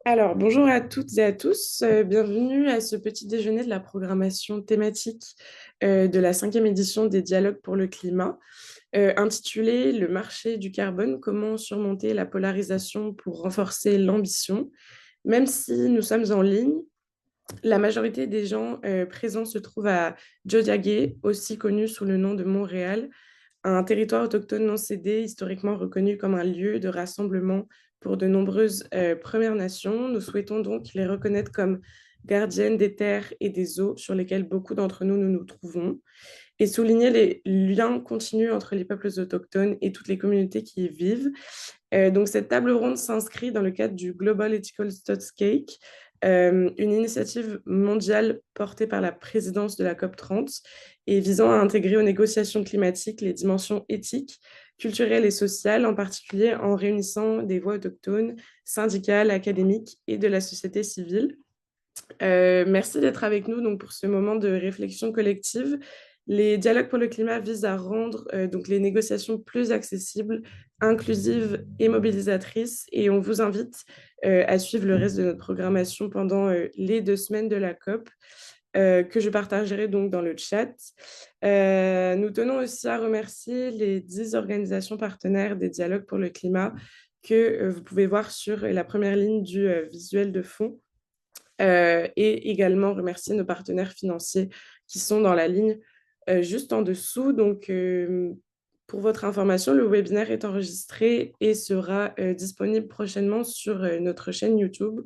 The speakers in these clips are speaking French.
Alors, bonjour à toutes et à tous. Bienvenue à ce petit déjeuner de la programmation thématique de la cinquième édition des Dialogues pour le climat, intitulé Le marché du carbone, comment surmonter la polarisation pour renforcer l'ambition. Même si nous sommes en ligne, la majorité des gens présents se trouvent à Tiohtià:ke, aussi connu sous le nom de Montréal, un territoire autochtone non cédé, historiquement reconnu comme un lieu de rassemblement pour de nombreuses Premières Nations. Nous souhaitons donc les reconnaître comme gardiennes des terres et des eaux sur lesquelles beaucoup d'entre nous nous trouvons et souligner les liens continus entre les peuples autochtones et toutes les communautés qui y vivent. Donc, cette table ronde s'inscrit dans le cadre du Global Ethical Stotscake, une initiative mondiale portée par la présidence de la COP30 et visant à intégrer aux négociations climatiques les dimensions éthiques, culturelles et sociales, en particulier en réunissant des voix autochtones, syndicales, académiques et de la société civile. Merci d'être avec nous donc, pour ce moment de réflexion collective. Les dialogues pour le climat visent à rendre donc les négociations plus accessibles, inclusives et mobilisatrices. Et on vous invite à suivre le reste de notre programmation pendant les 2 semaines de la COP, que je partagerai donc dans le chat. Nous tenons aussi à remercier les 10 organisations partenaires des dialogues pour le climat que vous pouvez voir sur la première ligne du visuel de fond. Et également remercier nos partenaires financiers qui sont dans la ligne juste en dessous. Donc, pour votre information, le webinaire est enregistré et sera disponible prochainement sur notre chaîne YouTube.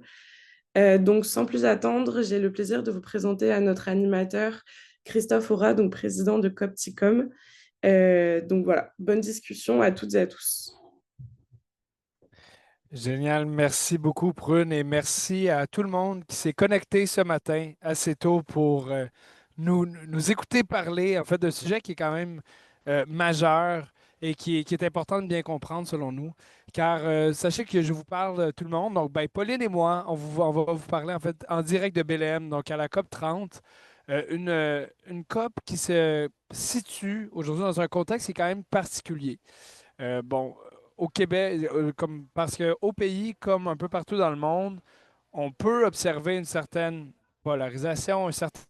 Donc, sans plus attendre, j'ai le plaisir de vous présenter à notre animateur Christophe Aura, donc président de Copticom. Donc voilà, bonne discussion à toutes et à tous. Génial. Merci beaucoup, Prune, et merci à tout le monde qui s'est connecté ce matin assez tôt pour nous écouter parler, en fait, d'un sujet qui est quand même majeur et qui est important de bien comprendre selon nous. Car sachez que je vous parle tout le monde. Donc, ben, Pauline et moi, on va vous parler en fait en direct de Belém, donc à la COP 30, une COP qui se situe aujourd'hui dans un contexte qui est quand même particulier. Bon, au Québec, parce qu'au pays, comme un peu partout dans le monde, on peut observer une certaine polarisation, un certain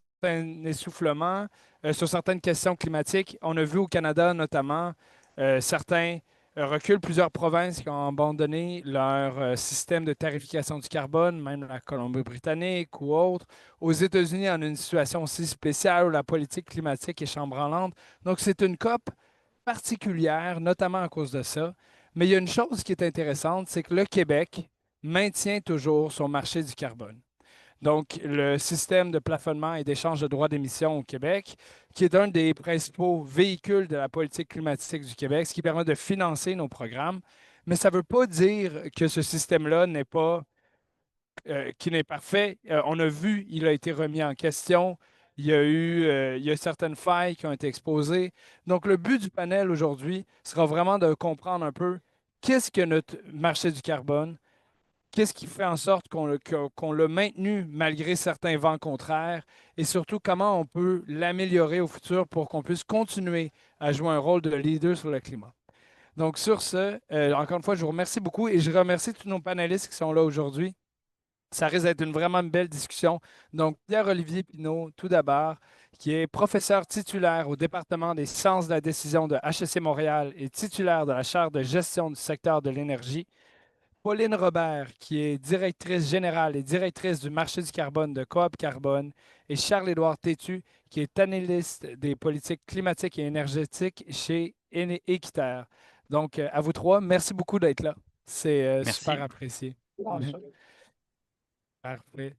essoufflement sur certaines questions climatiques. On a vu au Canada notamment certains reculent, plusieurs provinces qui ont abandonné leur système de tarification du carbone, même la Colombie-Britannique ou autre. Aux États-Unis, on a une situation aussi spéciale où la politique climatique est chambranlante. Donc, c'est une COP particulière, notamment à cause de ça. Mais il y a une chose qui est intéressante, c'est que le Québec maintient toujours son marché du carbone. Donc, le système de plafonnement et d'échange de droits d'émission au Québec, qui est un des principaux véhicules de la politique climatique du Québec, ce qui permet de financer nos programmes. Mais ça ne veut pas dire que ce système-là n'est pas qui n'est parfait. On a vu, il a été remis en question. Il y a certaines failles qui ont été exposées. Donc, le but du panel aujourd'hui sera vraiment de comprendre un peu qu'est-ce que notre marché du carbone, qu'est-ce qui fait en sorte qu'on l'a maintenu malgré certains vents contraires et surtout comment on peut l'améliorer au futur pour qu'on puisse continuer à jouer un rôle de leader sur le climat. Donc, sur ce, encore une fois, je vous remercie beaucoup et je remercie tous nos panélistes qui sont là aujourd'hui. Ça risque d'être une vraiment belle discussion. Donc, Pierre-Olivier Pinault, tout d'abord, qui est professeur titulaire au département des sciences de la décision de HEC Montréal et titulaire de la chaire de gestion du secteur de l'énergie. Pauline Robert, qui est directrice générale et directrice du marché du carbone de Coop Carbone. Et Charles-Édouard Tétu, qui est analyste des politiques climatiques et énergétiques chez Équiterre. Donc, à vous trois, merci beaucoup d'être là. C'est super Merci. apprécié. Parfait.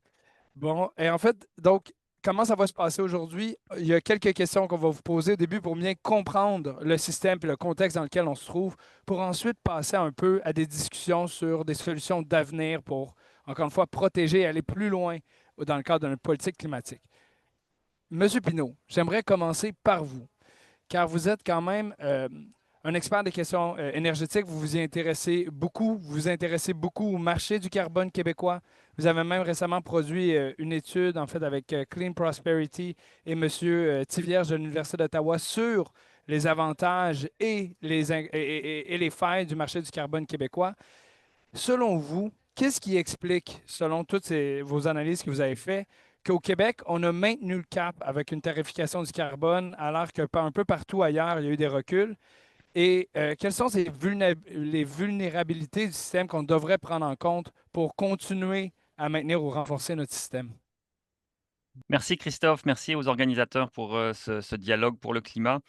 Bon, et en fait, donc, comment ça va se passer aujourd'hui? Il y a quelques questions qu'on va vous poser au début pour bien comprendre le système et le contexte dans lequel on se trouve, pour ensuite passer un peu à des discussions sur des solutions d'avenir pour, encore une fois, protéger et aller plus loin dans le cadre de notre politique climatique. Monsieur Pinault, j'aimerais commencer par vous car vous êtes quand même un expert des questions énergétiques. Vous vous y intéressez beaucoup. Vous vous intéressez beaucoup au marché du carbone québécois. Vous avez même récemment produit une étude, en fait, avec Clean Prosperity et M. Tivierge de l'Université d'Ottawa sur les avantages et les failles du marché du carbone québécois. Selon vous, qu'est-ce qui explique, selon toutes vos analyses que vous avez faites, qu'au Québec, on a maintenu le cap avec une tarification du carbone, alors qu'un peu partout ailleurs, il y a eu des reculs? Et quelles sont les vulnérabilités du système qu'on devrait prendre en compte pour continuer à maintenir ou renforcer notre système? Merci Christophe, merci aux organisateurs pour ce dialogue pour le climat.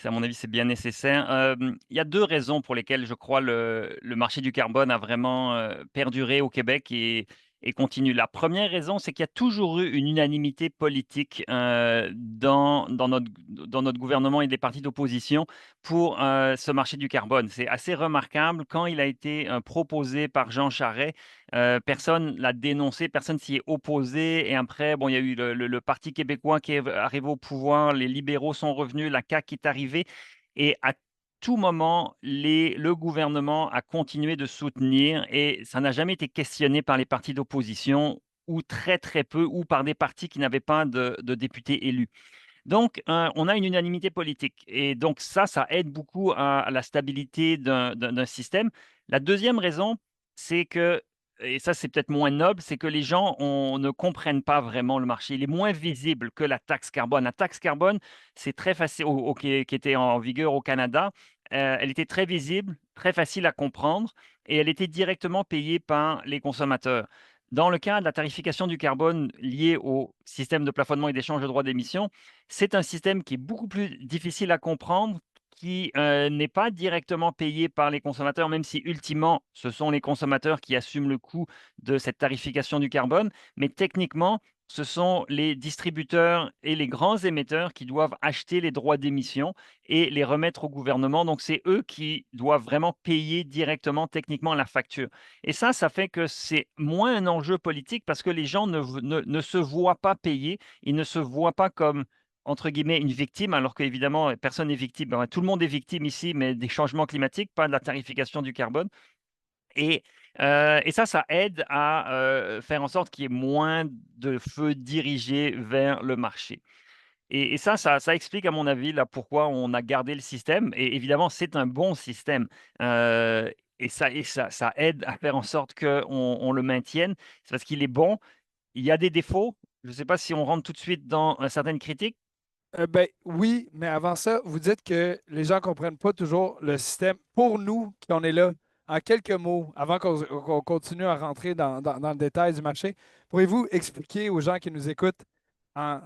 À mon avis, c'est bien nécessaire. Il y a 2 raisons pour lesquelles je crois le marché du carbone a vraiment perduré au Québec et continue. La première raison, c'est qu'il y a toujours eu une unanimité politique dans notre gouvernement et des partis d'opposition pour ce marché du carbone. C'est assez remarquable. Quand il a été proposé par Jean Charest, personne l'a dénoncé, personne s'y est opposé et après, bon, il y a eu le Parti québécois qui est arrivé au pouvoir, les libéraux sont revenus, la CAQ est arrivée et à tout moment, le gouvernement a continué de soutenir et ça n'a jamais été questionné par les partis d'opposition ou très, très peu ou par des partis qui n'avaient pas de députés élus. Donc, on a une unanimité politique et donc ça aide beaucoup à la stabilité d'un système. La deuxième raison, c'est que et ça, c'est peut-être moins noble, c'est que les gens ne comprennent pas vraiment le marché. Il est moins visible que la taxe carbone. La taxe carbone, c'est très facile qui était en vigueur au Canada. Elle était très visible, très facile à comprendre et elle était directement payée par les consommateurs. Dans le cas de la tarification du carbone liée au système de plafonnement et d'échange de droits d'émission, c'est un système qui est beaucoup plus difficile à comprendre, qui, n'est pas directement payé par les consommateurs, même si ultimement, ce sont les consommateurs qui assument le coût de cette tarification du carbone. Mais techniquement, ce sont les distributeurs et les grands émetteurs qui doivent acheter les droits d'émission et les remettre au gouvernement. Donc c'est eux qui doivent vraiment payer directement techniquement la facture. Et ça fait que c'est moins un enjeu politique parce que les gens ne se voient pas payer. Ils ne se voient pas comme entre guillemets, «une victime», alors qu'évidemment, personne n'est victime. Ben, tout le monde est victime ici, mais des changements climatiques, pas de la tarification du carbone et ça aide à, faire en sorte qu'il y ait moins de feux dirigés vers le marché et ça explique à mon avis, là, pourquoi on a gardé le système et évidemment, c'est un bon système, ça aide à faire en sorte qu'on le maintienne. C'est parce qu'il est bon. Il y a des défauts. Je ne sais pas si on rentre tout de suite dans, certaines critiques. Ben, oui, mais avant ça, vous dites que les gens ne comprennent pas toujours le système. Pour nous, qui on est là, en quelques mots, avant qu'on continue à rentrer dans le détail du marché, pourriez-vous expliquer aux gens qui nous écoutent en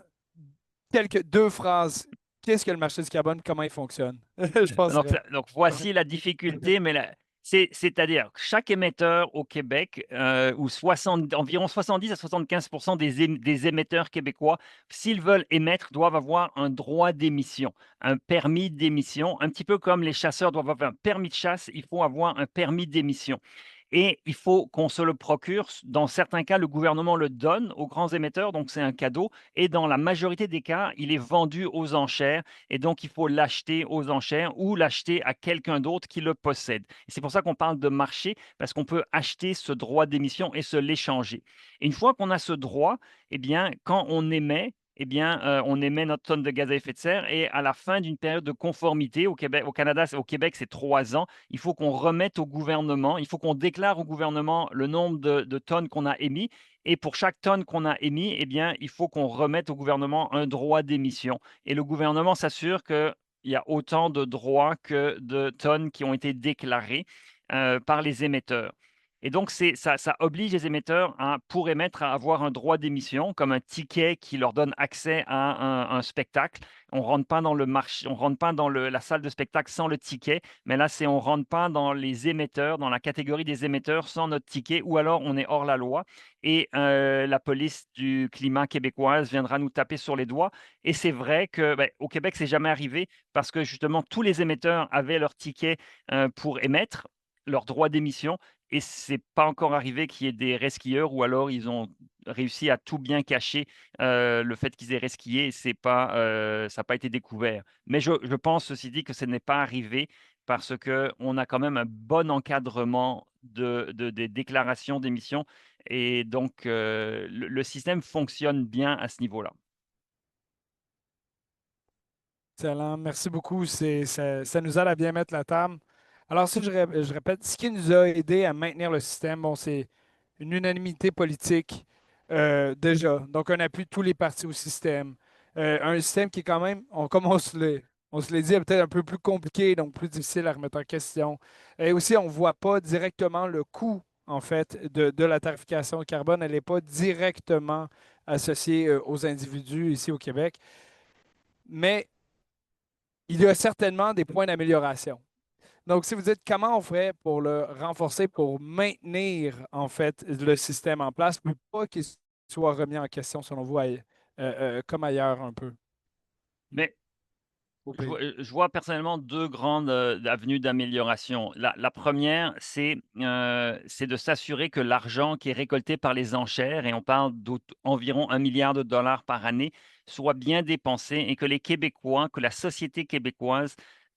quelques 2 phrases, qu'est-ce que le marché du carbone, comment il fonctionne? Je pense que Donc voici la difficulté, mais c'est-à-dire que chaque émetteur au Québec, ou environ 70 à 75 des émetteurs québécois, s'ils veulent émettre, doivent avoir un droit d'émission, un permis d'émission. Un petit peu comme les chasseurs doivent avoir un permis de chasse, il faut avoir un permis d'émission et il faut qu'on se le procure. Dans certains cas, le gouvernement le donne aux grands émetteurs, donc c'est un cadeau et dans la majorité des cas, il est vendu aux enchères et donc il faut l'acheter aux enchères ou l'acheter à quelqu'un d'autre qui le possède. Et c'est pour ça qu'on parle de marché, parce qu'on peut acheter ce droit d'émission et se l'échanger. Et une fois qu'on a ce droit, eh bien, quand on émet, eh bien, on émet notre tonne de gaz à effet de serre et à la fin d'une période de conformité au Québec, au Canada, au Québec, c'est 3 ans. Il faut qu'on remette au gouvernement, il faut qu'on déclare au gouvernement le nombre de tonnes qu'on a émis. Et pour chaque tonne qu'on a émis, eh bien, il faut qu'on remette au gouvernement un droit d'émission et le gouvernement s'assure qu'il y a autant de droits que de tonnes qui ont été déclarées par les émetteurs. Et donc, ça oblige les émetteurs, pour émettre, à avoir un droit d'émission, comme un ticket qui leur donne accès à un spectacle. On rentre pas dans le marché, on rentre pas dans la salle de spectacle sans le ticket, mais là, c'est on rentre pas dans les émetteurs, dans la catégorie des émetteurs sans notre ticket, ou alors on est hors la loi et la police du climat québécoise viendra nous taper sur les doigts. Et c'est vrai que, beh, au Québec, c'est jamais arrivé parce que justement tous les émetteurs avaient leur ticket, pour émettre, leur droit d'émission et c'est pas encore arrivé qu'il y ait des resquilleurs ou alors ils ont réussi à tout bien cacher, le fait qu'ils aient resquillé et c'est pas, ça n'a pas été découvert. Mais je pense, ceci dit, que ce n'est pas arrivé parce qu'on a quand même un bon encadrement des déclarations d'émissions et donc le système fonctionne bien à ce niveau-là. excellent. Merci beaucoup. Ça nous aide à bien mettre la table. Alors, si je répète, ce qui nous a aidé à maintenir le système, bon, c'est une unanimité politique déjà. Donc, un appui de tous les partis au système. Un système qui est quand même, comme on se l'est dit, est peut-être un peu plus compliqué, donc plus difficile à remettre en question. Et aussi, on ne voit pas directement le coût, en fait, de la tarification au carbone. Elle n'est pas directement associée aux individus ici au Québec. Mais il y a certainement des points d'amélioration. Donc, si vous dites comment on ferait pour le renforcer, pour maintenir en fait le système en place, pour pas qu'il soit remis en question selon vous, comme ailleurs un peu Mais au Je pays. vois, je vois personnellement 2 grandes, avenues d'amélioration. La 1re, c'est de s'assurer que l'argent qui est récolté par les enchères, et on parle d'environ 1 milliard de dollars par année, soit bien dépensé et que les Québécois, que la société québécoise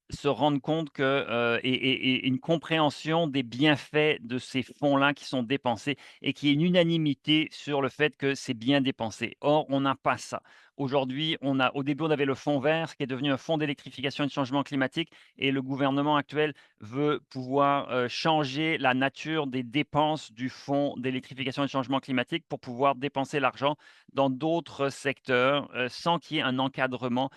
se rendent compte que, et une compréhension des bienfaits de ces fonds-là qui sont dépensés et qu'il y ait une unanimité sur le fait que c'est bien dépensé. Or, on n'a pas ça. Aujourd'hui, au début, on avait le fonds vert, qui est devenu un fonds d'électrification et de changement climatique, et le gouvernement actuel veut pouvoir changer la nature des dépenses du fonds d'électrification et de changement climatique pour pouvoir dépenser l'argent dans d'autres secteurs sans qu'il y ait un encadrement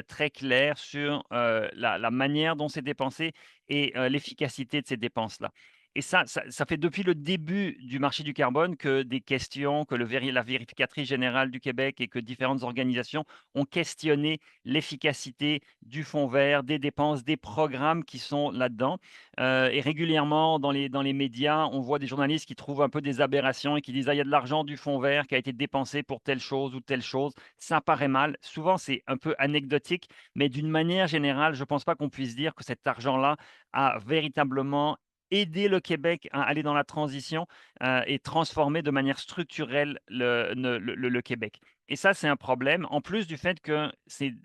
très clair sur la manière dont c'est dépensé et l'efficacité de ces dépenses-là. Et ça fait depuis le début du marché du carbone que des questions, que la vérificatrice générale du Québec et que différentes organisations ont questionné l'efficacité du fonds vert, des dépenses, des programmes qui sont là-dedans. Et régulièrement, dans les médias, on voit des journalistes qui trouvent un peu des aberrations et qui disent: «Ah, il y a de l'argent du fonds vert qui a été dépensé pour telle chose ou telle chose». Ça paraît mal. Souvent, c'est un peu anecdotique, mais d'une manière générale, je ne pense pas qu'on puisse dire que cet argent-là a véritablement aider le Québec à aller dans la transition, et transformer de manière structurelle le Québec. Et ça, c'est un problème. En plus du fait que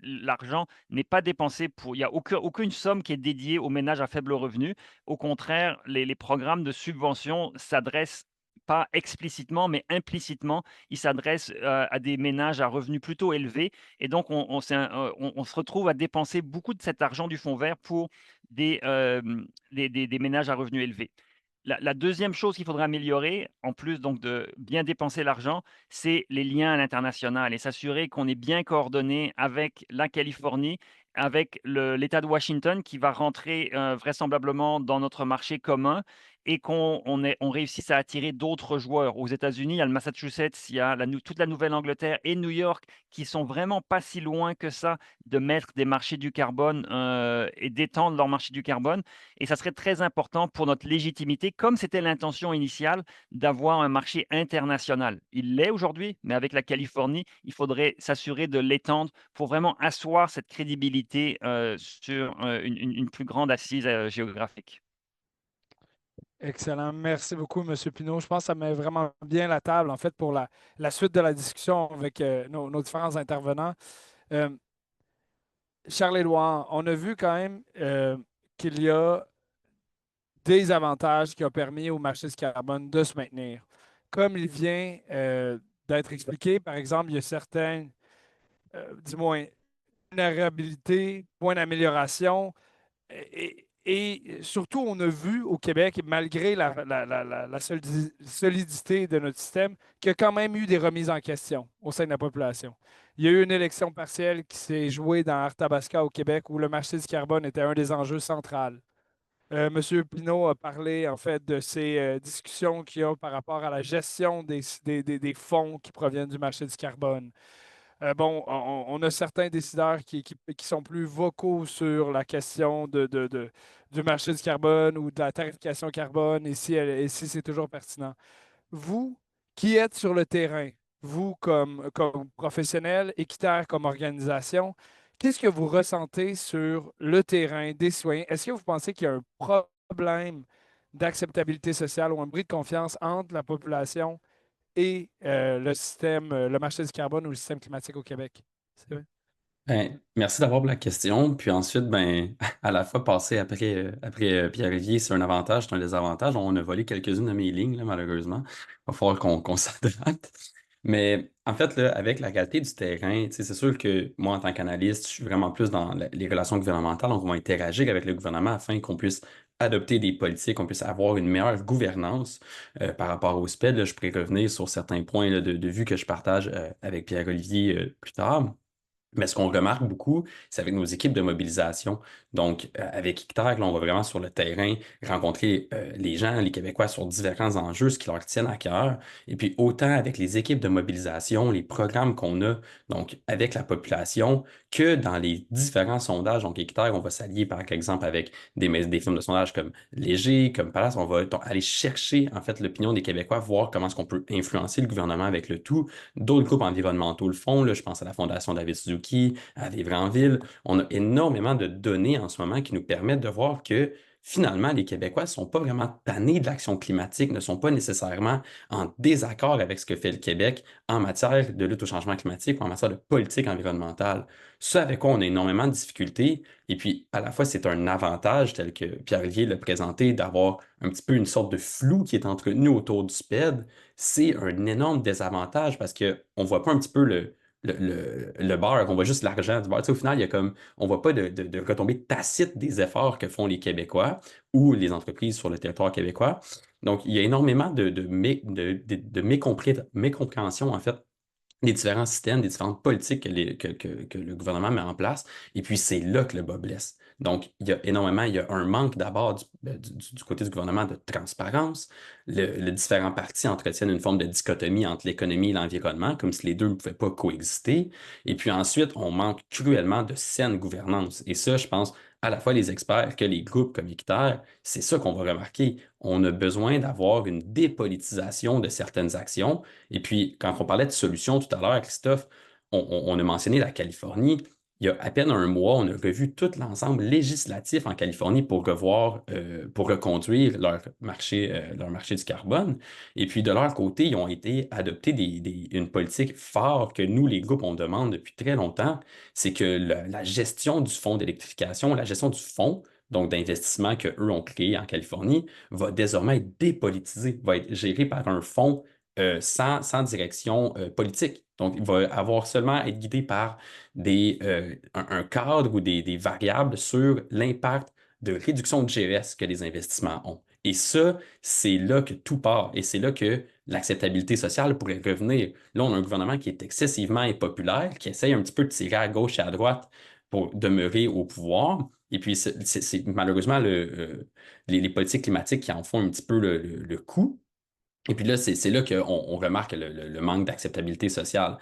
l'argent n'est pas dépensé il y a aucune somme qui est dédiée aux ménages à faible revenu. Au contraire, les programmes de subvention s'adressent pas explicitement, mais implicitement, ils s'adressent, à des ménages à revenus plutôt élevés, et donc on se retrouve à dépenser beaucoup de cet argent du fonds vert pour des ménages à revenus élevés. La 2e chose qu'il faudrait améliorer, en plus donc de bien dépenser l'argent, c'est les liens à l'international et s'assurer qu'on est bien coordonné avec la Californie, avec l'État de Washington qui va rentrer, vraisemblablement dans notre marché commun, et on réussisse à attirer d'autres joueurs. Aux États-Unis, il y a le Massachusetts, il y a toute la Nouvelle-Angleterre et New York qui sont vraiment pas si loin que ça de mettre des marchés du carbone, et d'étendre leur marché du carbone, et ça serait très important pour notre légitimité, comme c'était l'intention initiale, d'avoir un marché international. Il l'est aujourd'hui, mais avec la Californie, il faudrait s'assurer de l'étendre pour vraiment asseoir cette crédibilité, sur, une plus grande assise, géographique. Excellent. Merci beaucoup, M. Pinault. Je pense que ça met vraiment bien la table, en fait, pour la suite de la discussion avec nos différents intervenants. Euh, Charles-Édouard, on a vu quand même qu'il y a des avantages qui ont permis au marché du carbone de se maintenir. Comme il vient d'être expliqué, par exemple, il y a certaines, du moins, vulnérabilités, points d'amélioration. Et surtout, on a vu au Québec, malgré la solidité de notre système, qu'il y a quand même eu des remises en question au sein de la population. Il y a eu une élection partielle qui s'est jouée dans Arthabasca au Québec où le marché du carbone était un des enjeux centraux. Monsieur Pinault a parlé en fait de ces discussions qu'il y a par rapport à la gestion des fonds qui proviennent du marché du carbone. Bon, on a certains décideurs qui sont plus vocaux sur la question du marché du carbone ou de la tarification carbone, et si c'est toujours pertinent. Vous, qui êtes sur le terrain, vous comme professionnel, Équiterre comme organisation, qu'est-ce que vous ressentez sur le terrain des citoyens? Est-ce que vous pensez qu'il y a un problème d'acceptabilité sociale ou un bris de confiance entre la population et le système, le marché du carbone ou le système climatique au Québec? C'est vrai? Ben, merci d'avoir la question. Puis ensuite, ben, à la fois passer après Pierre-Olivier, c'est un avantage, c'est un désavantage. On a volé quelques-unes de mes lignes, là, malheureusement. Il va falloir qu'on s'adapte. Mais en fait, là, avec la réalité du terrain, tu sais, c'est sûr que moi, en tant qu'analyste, je suis vraiment plus dans les relations gouvernementales. Donc, on va interagir avec le gouvernement afin qu'on puisse adopter des politiques, qu'on puisse avoir une meilleure gouvernance par rapport au SPED. Là, je pourrais revenir sur certains points là, de vue que je partage avec Pierre-Olivier plus tard. Mais ce qu'on remarque beaucoup, c'est avec nos équipes de mobilisation. Donc, avec Ictère, là, on va vraiment sur le terrain rencontrer les gens, les Québécois sur différents enjeux, ce qui leur tiennent à cœur. Et puis, autant avec les équipes de mobilisation, les programmes qu'on a, donc avec la population, que dans les différents sondages. Donc, Ictère, on va s'allier, par exemple, avec des firmes de sondage comme Léger, comme Palace. On va aller chercher, en fait, l'opinion des Québécois, voir comment est-ce qu'on peut influencer le gouvernement avec le tout. D'autres groupes environnementaux le font, là, je pense à la Fondation David Suzuki, à Vivre en ville. On a énormément de données en ce moment qui nous permettent de voir que finalement, les Québécois ne sont pas vraiment tannés de l'action climatique, ne sont pas nécessairement en désaccord avec ce que fait le Québec en matière de lutte au changement climatique ou en matière de politique environnementale. Ce avec quoi on a énormément de difficultés, et puis à la fois c'est un avantage tel que Pierre-Olivier l'a présenté, d'avoir un petit peu une sorte de flou qui est entretenu autour du SPED, c'est un énorme désavantage parce qu'on ne voit pas un petit peu le beurre, on voit juste l'argent du beurre. Tu sais, au final, il y a comme, on ne voit pas de retombée tacite des efforts que font les Québécois ou les entreprises sur le territoire québécois. Donc, il y a énormément de mécompréhension, en fait, des différents systèmes, des différentes politiques que le gouvernement met en place. Et puis, c'est là que le bas blesse. Donc, il y a un manque d'abord du côté du gouvernement de transparence. Les différents partis entretiennent une forme de dichotomie entre l'économie et l'environnement, comme si les deux ne pouvaient pas coexister. Et puis ensuite, on manque cruellement de saine gouvernance. Et ça, je pense, à la fois les experts que les groupes comme Équiterre, c'est ça qu'on va remarquer. On a besoin d'avoir une dépolitisation de certaines actions. Et puis, quand on parlait de solutions tout à l'heure, Christophe, on a mentionné la Californie. Il y a à peine un mois, on a revu tout l'ensemble législatif en Californie pour revoir, pour reconduire leur marché du carbone. Et puis, de leur côté, ils ont été adoptés une politique phare que nous, les groupes, on demande depuis très longtemps. C'est que la gestion du fonds d'électrification, la gestion du fonds, donc d'investissement qu'eux ont créé en Californie, va désormais être dépolitisée, va être géré par un fonds sans direction politique. Donc, il va avoir seulement être guidé par un cadre ou des variables sur l'impact de réduction de GES que les investissements ont. Et ça, c'est là que tout part et c'est là que l'acceptabilité sociale pourrait revenir. Là, on a un gouvernement qui est excessivement impopulaire, qui essaye un petit peu de tirer à gauche et à droite pour demeurer au pouvoir. Et puis, c'est malheureusement les politiques climatiques qui en font un petit peu le coup. Et puis là, c'est là qu'on remarque le manque d'acceptabilité sociale.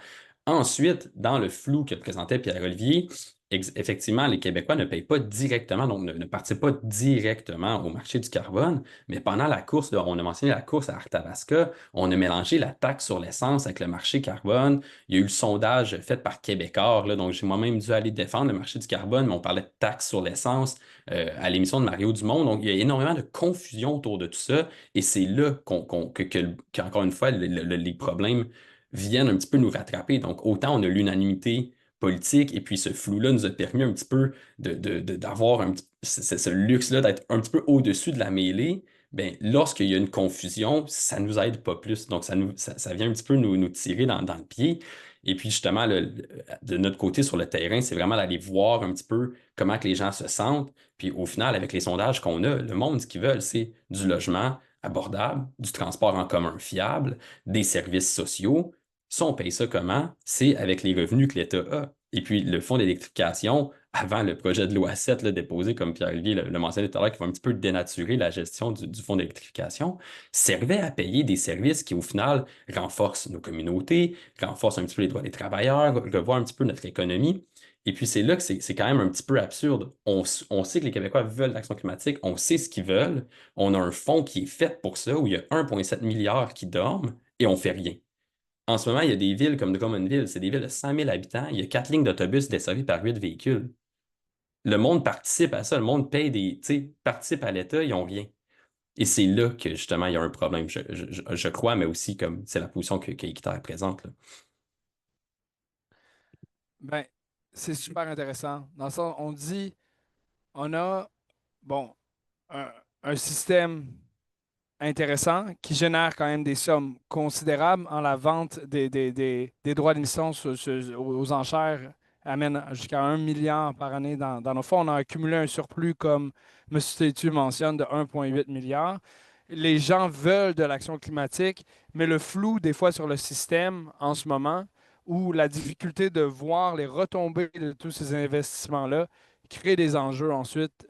Ensuite, dans le flou que présentait Pierre-Olivier, effectivement, les Québécois ne payent pas directement, donc ne participent pas directement au marché du carbone, mais pendant la course, là, on a mentionné la course à Arthabasca, on a mélangé la taxe sur l'essence avec le marché carbone. Il y a eu le sondage fait par Québécois, là, donc j'ai moi-même dû aller défendre le marché du carbone, mais on parlait de taxe sur l'essence à l'émission de Mario Dumont. Donc, il y a énormément de confusion autour de tout ça. Et c'est là qu'encore une fois, les problèmes viennent un petit peu nous rattraper. Donc, autant on a l'unanimité politique, et puis ce flou-là nous a permis un petit peu d'avoir ce luxe-là d'être un petit peu au-dessus de la mêlée. Ben, lorsqu'il y a une confusion, ça ne nous aide pas plus. Donc, ça vient un petit peu nous tirer dans le pied. Et puis, justement, de notre côté sur le terrain, c'est vraiment d'aller voir un petit peu comment que les gens se sentent. Puis, au final, avec les sondages qu'on a, le monde, ce qu'ils veulent, c'est du logement abordable, du transport en commun fiable, des services sociaux. Ça, on paye ça comment? C'est avec les revenus que l'État a. Et puis, le fonds d'électrification, avant le projet de loi 7 là, déposé, comme Pierre-Olivier le mentionnait tout à l'heure, qui va un petit peu dénaturer la gestion du fonds d'électrification, servait à payer des services qui, au final, renforcent nos communautés, renforcent un petit peu les droits des travailleurs, revoient un petit peu notre économie. Et puis, c'est là que c'est quand même un petit peu absurde. On sait que les Québécois veulent l'action climatique, on sait ce qu'ils veulent. On a un fonds qui est fait pour ça, où il y a 1,7 milliard qui dorment et on fait rien. En ce moment, il y a des villes comme Drummondville, c'est des villes de 100 000 habitants. Il y a 4 lignes d'autobus desservies par 8 véhicules. Le monde participe à ça, le monde paye tu sais, participe à l'État, ils n'ont rien. Et c'est là que justement il y a un problème, je crois, mais aussi comme c'est la position que Équiterre présente, là. Ben, c'est super intéressant. Dans le sens, on dit, on a, bon, un système intéressant qui génère quand même des sommes considérables en la vente des droits d'émission aux enchères amène jusqu'à 1 milliard par année dans nos fonds. On a accumulé un surplus, comme M. Tétu mentionne, de 1,8 milliard. Les gens veulent de l'action climatique, mais le flou des fois sur le système en ce moment, ou la difficulté de voir les retombées de tous ces investissements-là, crée des enjeux ensuite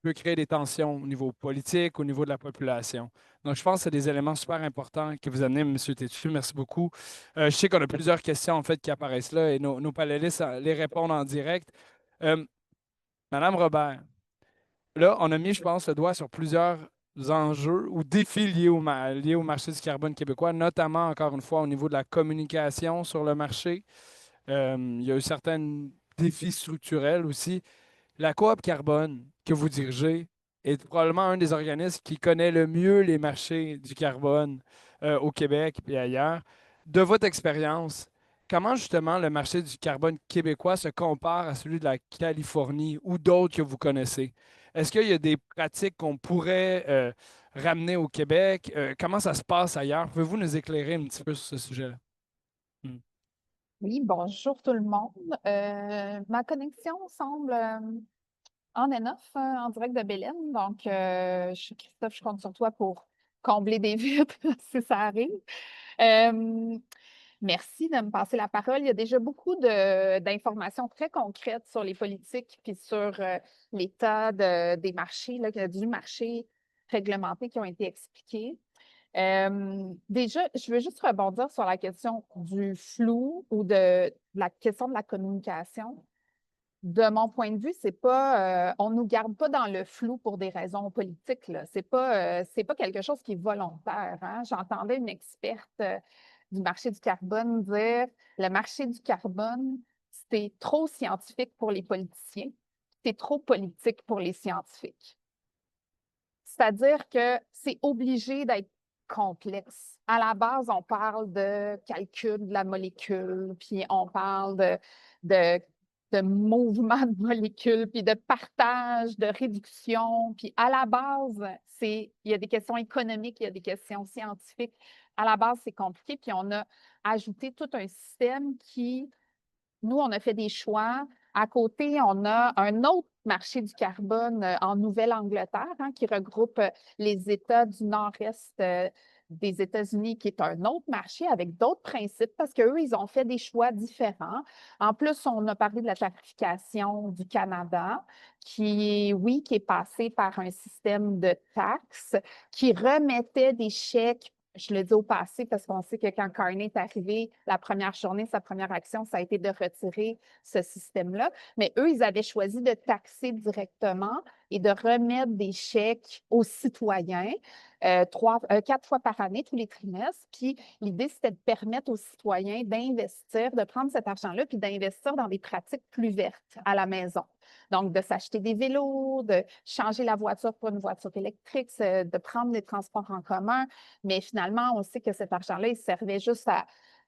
peut créer des tensions au niveau politique, au niveau de la population. Donc, je pense que c'est des éléments super importants que vous amenez, M. Tétu. Merci beaucoup. Je sais qu'on a plusieurs questions, en fait, qui apparaissent là et nos panélistes les répondent en direct. Euh, Madame Robert, là, on a mis, je pense, le doigt sur plusieurs enjeux ou défis liés au marché du carbone québécois, notamment, encore une fois, au niveau de la communication sur le marché. Il y a eu certains défis structurels aussi. La coop carbone que vous dirigez est probablement un des organismes qui connaît le mieux les marchés du carbone au Québec et ailleurs. De votre expérience, comment justement le marché du carbone québécois se compare à celui de la Californie ou d'autres que vous connaissez? Est-ce qu'il y a des pratiques qu'on pourrait ramener au Québec? Comment ça se passe ailleurs? Pouvez-vous nous éclairer un petit peu sur ce sujet-là? Oui, bonjour tout le monde. Ma connexion semble on and off en direct de Bélène. Donc, Christophe, je compte sur toi pour combler des vides si ça arrive. Merci de me passer la parole. Il y a déjà beaucoup d'informations très concrètes sur les politiques puis sur l'état des marchés, là, du marché réglementé qui ont été expliqués. Déjà, je veux juste rebondir sur la question du flou ou de la question de la communication. De mon point de vue, c'est pas, on nous garde pas dans le flou pour des raisons politiques, là. C'est pas quelque chose qui est volontaire, hein. J'entendais une experte du marché du carbone dire le marché du carbone, c'est trop scientifique pour les politiciens, c'est trop politique pour les scientifiques. C'est-à-dire que c'est obligé d'être complexe. À la base, on parle de calcul de la molécule, puis on parle de mouvement de molécules, puis de partage, de réduction. Puis à la base, il y a des questions économiques, il y a des questions scientifiques. À la base, c'est compliqué. Puis on a ajouté tout un système qui, nous, on a fait des choix. À côté, on a un autre marché du carbone en Nouvelle-Angleterre, hein, qui regroupe les États du nord-est des États-Unis, qui est un autre marché avec d'autres principes, parce qu'eux, ils ont fait des choix différents. En plus, on a parlé de la tarification du Canada, qui, oui, qui est passé par un système de taxes, qui remettait des chèques. Je le dis au passé parce qu'on sait que quand Carney est arrivé, la première journée, sa première action, ça a été de retirer ce système-là. Mais eux, ils avaient choisi de taxer directement et de remettre des chèques aux citoyens 4 fois par année, tous les trimestres. Puis l'idée, c'était de permettre aux citoyens d'investir, de prendre cet argent-là, puis d'investir dans des pratiques plus vertes à la maison. Donc, de s'acheter des vélos, de changer la voiture pour une voiture électrique, de prendre les transports en commun. Mais finalement, on sait que cet argent-là, il servait juste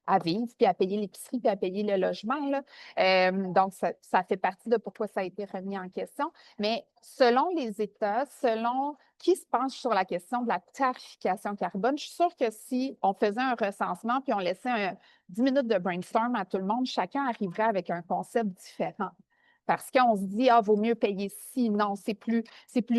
à vivre, puis à payer l'épicerie, puis à payer le logement, là. Donc, ça fait partie de pourquoi ça a été remis en question. Mais selon les États, selon qui se penche sur la question de la tarification carbone, je suis sûre que si on faisait un recensement puis on laissait 10 minutes de brainstorm à tout le monde, chacun arriverait avec un concept différent. Parce qu'on se dit, vaut mieux payer ci. Non, c'est plus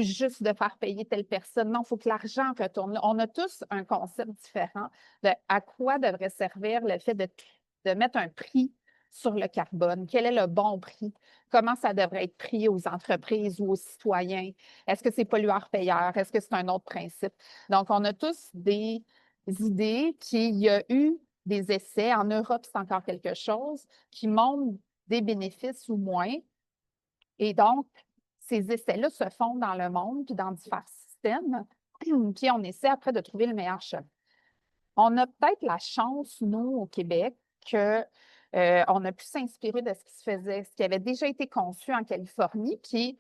juste de faire payer telle personne. Non, il faut que l'argent retourne. On a tous un concept différent de à quoi devrait servir le fait de mettre un prix sur le carbone. Quel est le bon prix? Comment ça devrait être pris aux entreprises ou aux citoyens? Est-ce que c'est pollueur-payeur? Est-ce que c'est un autre principe? Donc, on a tous des idées, puis il y a eu des essais. En Europe, c'est encore quelque chose qui montrent des bénéfices ou moins. Et donc, ces essais-là se font dans le monde, puis dans divers systèmes, puis on essaie après de trouver le meilleur chemin. On a peut-être la chance, nous, au Québec, qu'on a pu s'inspirer de ce qui se faisait, ce qui avait déjà été conçu en Californie, puis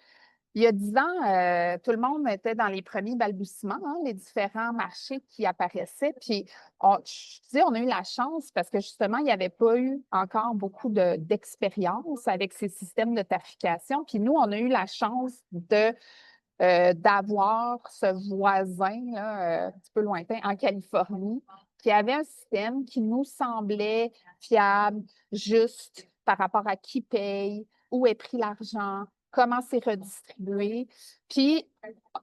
il y a 10 ans, tout le monde était dans les premiers balbutiements, hein, les différents marchés qui apparaissaient. Puis, je disais, on a eu la chance parce que justement, il n'y avait pas eu encore beaucoup d'expérience avec ces systèmes de tarification. Puis nous, on a eu la chance de d'avoir ce voisin là, un petit peu lointain en Californie qui avait un système qui nous semblait fiable, juste par rapport à qui paye, où est pris l'argent, comment c'est redistribué. Puis,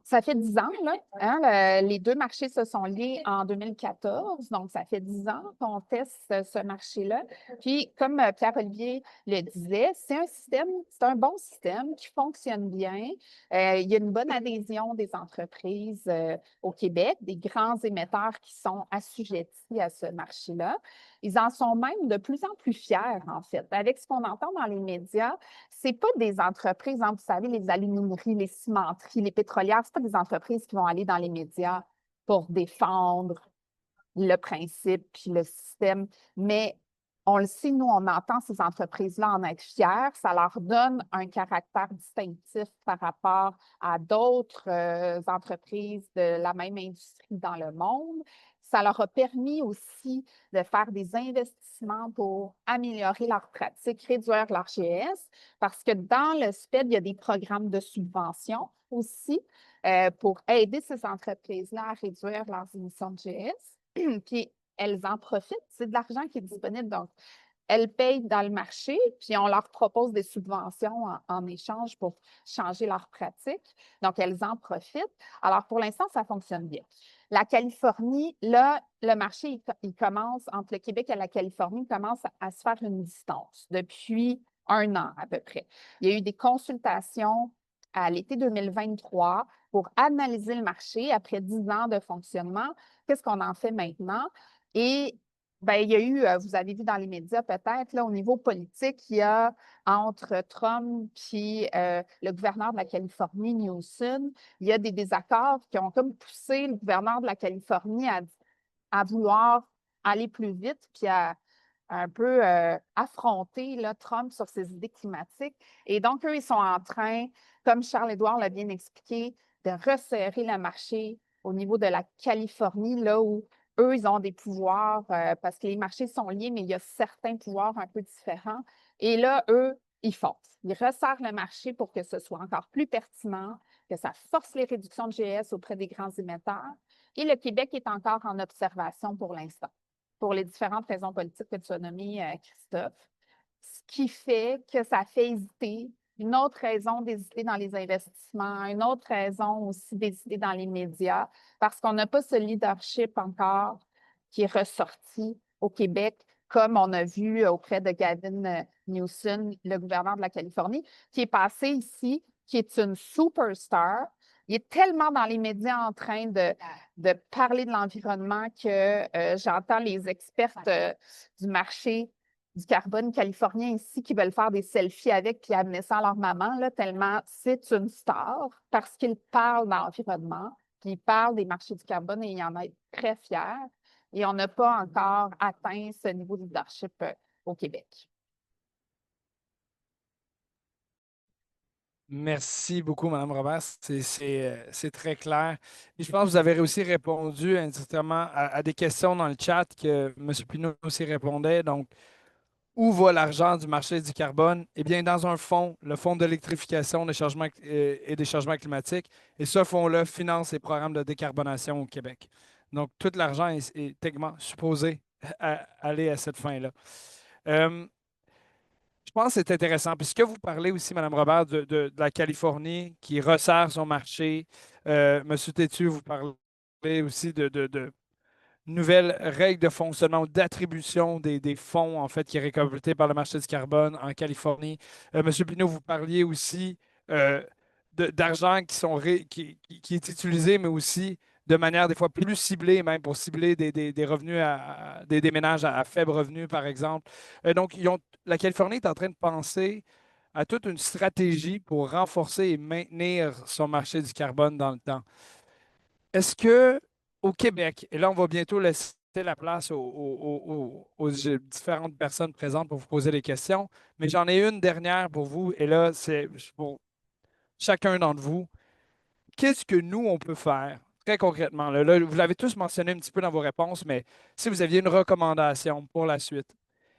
ça fait 10 ans, là, hein, les deux marchés se sont liés en 2014, donc ça fait 10 ans qu'on teste ce marché-là. Puis, comme Pierre-Olivier le disait, c'est un bon système qui fonctionne bien. Il y a une bonne adhésion des entreprises au Québec, des grands émetteurs qui sont assujettis à ce marché-là. Ils en sont même de plus en plus fiers, en fait. Avec ce qu'on entend dans les médias, c'est pas des entreprises, hein, vous savez, les alumineries, les cimenteries, les pétrolières, c'est pas des entreprises qui vont aller dans les médias pour défendre le principe puis le système, mais on le sait, nous, on entend ces entreprises-là en être fiers. Ça leur donne un caractère distinctif par rapport à d'autres entreprises de la même industrie dans le monde. Ça leur a permis aussi de faire des investissements pour améliorer leurs pratiques, réduire leur GS, parce que dans le SPED, il y a des programmes de subvention aussi pour aider ces entreprises-là à réduire leurs émissions de GS. Puis elles en profitent. C'est de l'argent qui est disponible. Donc, elles payent dans le marché, puis on leur propose des subventions en échange pour changer leurs pratiques. Donc, elles en profitent. Alors, pour l'instant, ça fonctionne bien. La Californie, là, le marché, il commence, entre le Québec et la Californie, il commence à se faire une distance depuis 1 an à peu près. Il y a eu des consultations à l'été 2023 pour analyser le marché après 10 ans de fonctionnement. Qu'est-ce qu'on en fait maintenant? Et bien, il y a eu, vous avez vu dans les médias peut-être, là, au niveau politique, il y a entre Trump et le gouverneur de la Californie, Newsom, il y a des désaccords qui ont comme poussé le gouverneur de la Californie à vouloir aller plus vite, puis à un peu affronter là, Trump sur ses idées climatiques. Et donc, eux, ils sont en train, comme Charles-Édouard l'a bien expliqué, de resserrer le marché au niveau de la Californie, là où eux, ils ont des pouvoirs, parce que les marchés sont liés, mais il y a certains pouvoirs un peu différents. Et là, eux, ils forcent. Ils resserrent le marché pour que ce soit encore plus pertinent, que ça force les réductions de GS auprès des grands émetteurs. Et le Québec est encore en observation pour l'instant, pour les différentes raisons politiques que tu as nommées, Christophe. Ce qui fait que ça fait hésiter. Une autre raison d'hésiter dans les investissements, une autre raison aussi d'hésiter dans les médias, parce qu'on n'a pas ce leadership encore qui est ressorti au Québec, comme on a vu auprès de Gavin Newsom, le gouverneur de la Californie, qui est passé ici, qui est une superstar. Il est tellement dans les médias en train de parler de l'environnement que j'entends les expertes du marché du carbone californien ici qui veulent faire des selfies avec puis amener ça à leur maman, là, tellement c'est une star parce qu'il parle d'environnement, puis il parle des marchés du carbone et il en est très fier. Et on n'a pas encore atteint ce niveau de leadership au Québec. Merci beaucoup, Mme Robert. C'est très clair. Et je pense que vous avez aussi répondu indirectement à des questions dans le chat que M. Pinault aussi répondait. Donc, où va l'argent du marché du carbone? Eh bien, dans un fonds, le Fonds d'électrification et des changements climatiques. Et ce fonds-là finance les programmes de décarbonation au Québec. Donc, tout l'argent est techniquement supposé aller à cette fin-là. Je pense que c'est intéressant. Puisque vous parlez aussi, Mme Robert, de la Californie qui resserre son marché. M. Tétu, vous parlez aussi de nouvelles règles de fonctionnement ou d'attribution des fonds en fait, qui est récolté par le marché du carbone en Californie. Monsieur Pinault, vous parliez aussi euh, d'argent qui est utilisé, mais aussi de manière des fois plus ciblée, même pour cibler des revenus, des ménages à faible revenu, par exemple. Donc, la Californie est en train de penser à toute une stratégie pour renforcer et maintenir son marché du carbone dans le temps. Est-ce que au Québec, et là, on va bientôt laisser la place aux différentes personnes présentes pour vous poser des questions, mais j'en ai une dernière pour vous, et là, c'est pour chacun d'entre vous. Qu'est-ce que nous, on peut faire très concrètement? Là, vous l'avez tous mentionné un petit peu dans vos réponses, mais si vous aviez une recommandation pour la suite,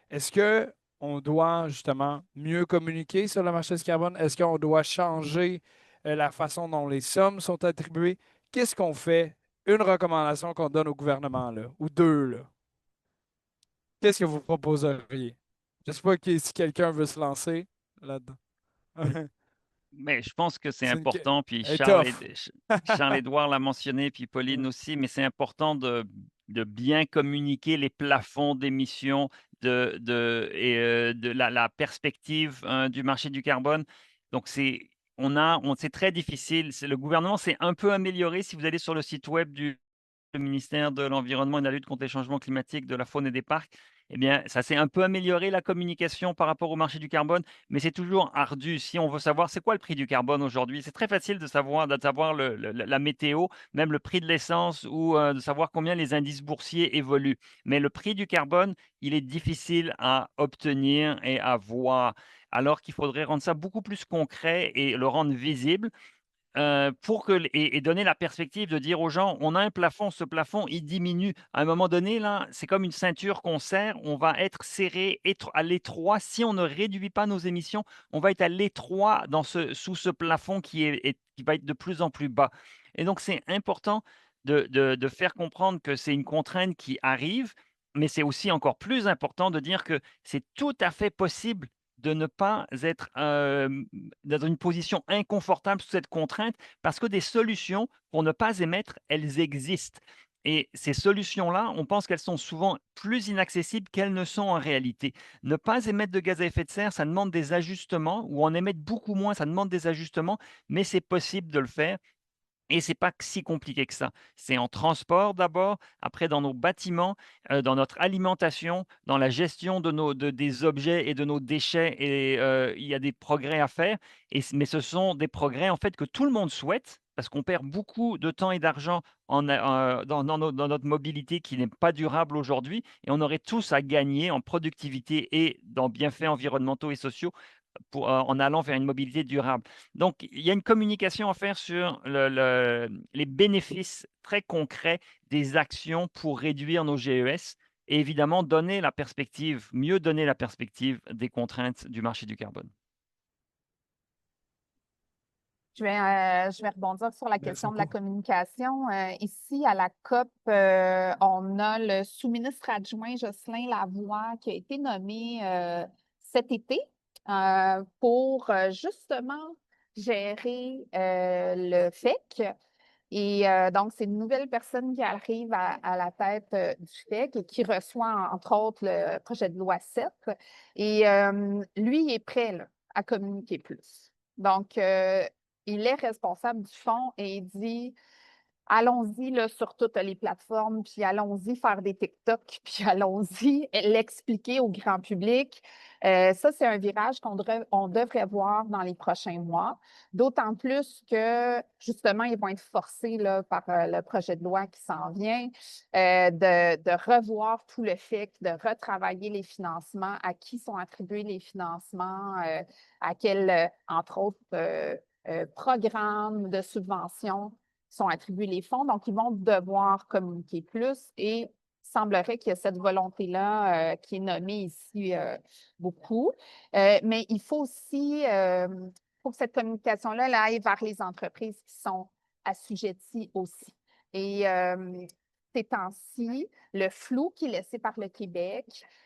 est-ce que on doit justement mieux communiquer sur le marché du carbone? Est-ce qu'on doit changer la façon dont les sommes sont attribuées. Qu'est-ce qu'on fait? Une recommandation qu'on donne au gouvernement, là, ou deux, là. Qu'est-ce que vous proposeriez? Je ne sais pas si quelqu'un veut se lancer là-dedans. Mais je pense que c'est C'est important, puis elle est tough. Charles-Édouard l'a mentionné, puis Pauline aussi, mais c'est important de bien communiquer les plafonds d'émissions et de la perspective du marché du carbone. Donc, c'est très difficile. Le gouvernement s'est un peu amélioré. Si vous allez sur le site web du ministère de l'Environnement et de la lutte contre les changements climatiques, de la faune et des parcs, eh bien, ça s'est un peu amélioré la communication par rapport au marché du carbone, mais c'est toujours ardu. Si on veut savoir c'est quoi le prix du carbone aujourd'hui, c'est très facile de savoir la météo, même le prix de l'essence ou de savoir combien les indices boursiers évoluent. Mais le prix du carbone, il est difficile à obtenir et à voir, alors qu'il faudrait rendre ça beaucoup plus concret et le rendre visible. Pour que et donner la perspective de dire aux gens: «On a un plafond, ce plafond, il diminue». À un moment donné, là, c'est comme une ceinture qu'on serre, on va être serré à l'étroit. Si on ne réduit pas nos émissions, on va être à l'étroit sous ce plafond qui va être de plus en plus bas. Et donc c'est important de faire comprendre que c'est une contrainte qui arrive, mais c'est aussi encore plus important de dire que c'est tout à fait possible de ne pas être, dans une position inconfortable sous cette contrainte, parce que des solutions pour ne pas émettre, elles existent et ces solutions-là, on pense qu'elles sont souvent plus inaccessibles qu'elles ne sont en réalité. Ne pas émettre de gaz à effet de serre, ça demande des ajustements ou en émettre beaucoup moins, ça demande des ajustements, mais c'est possible de le faire et c'est pas si compliqué que ça. C'est en transport d'abord, après dans nos bâtiments, dans notre alimentation, dans la gestion des objets et de nos déchets et il y a des progrès à faire mais ce sont des progrès, en fait, que tout le monde souhaite parce qu'on perd beaucoup de temps et d'argent dans notre mobilité qui n'est pas durable aujourd'hui et on aurait tous à gagner en productivité et dans bienfaits environnementaux et sociaux en allant vers une mobilité durable. Donc, il y a une communication à faire sur les bénéfices très concrets des actions pour réduire nos GES et évidemment mieux donner la perspective des contraintes du marché du carbone. Je vais rebondir sur la Merci question de la beaucoup. communication. Ici, à la COP, on a le sous-ministre adjoint Jocelyn Lavoie qui a été nommé cet été pour justement gérer le FEC. Et donc, c'est une nouvelle personne qui arrive à la tête du FEC et qui reçoit, entre autres, le projet de loi 7. Et lui, il est prêt là, à communiquer plus. Donc, il est responsable du fonds et il dit allons-y là, sur toutes les plateformes, puis allons-y faire des TikTok, puis allons-y l'expliquer au grand public. Ça, c'est un virage on devrait voir dans les prochains mois, d'autant plus que, justement, ils vont être forcés là, par le projet de loi qui s'en vient de revoir tout le FEC, de retravailler les financements, à qui sont attribués les financements, à quel, entre autres, programmes de subventions sont attribués les fonds. Donc, ils vont devoir communiquer plus et il semblerait qu'il y a cette volonté-là qui est nommée ici beaucoup. Mais il faut aussi, pour que cette communication-là aille vers les entreprises qui sont assujetties aussi. Et ces temps-ci, le flou qui est laissé par le Québec,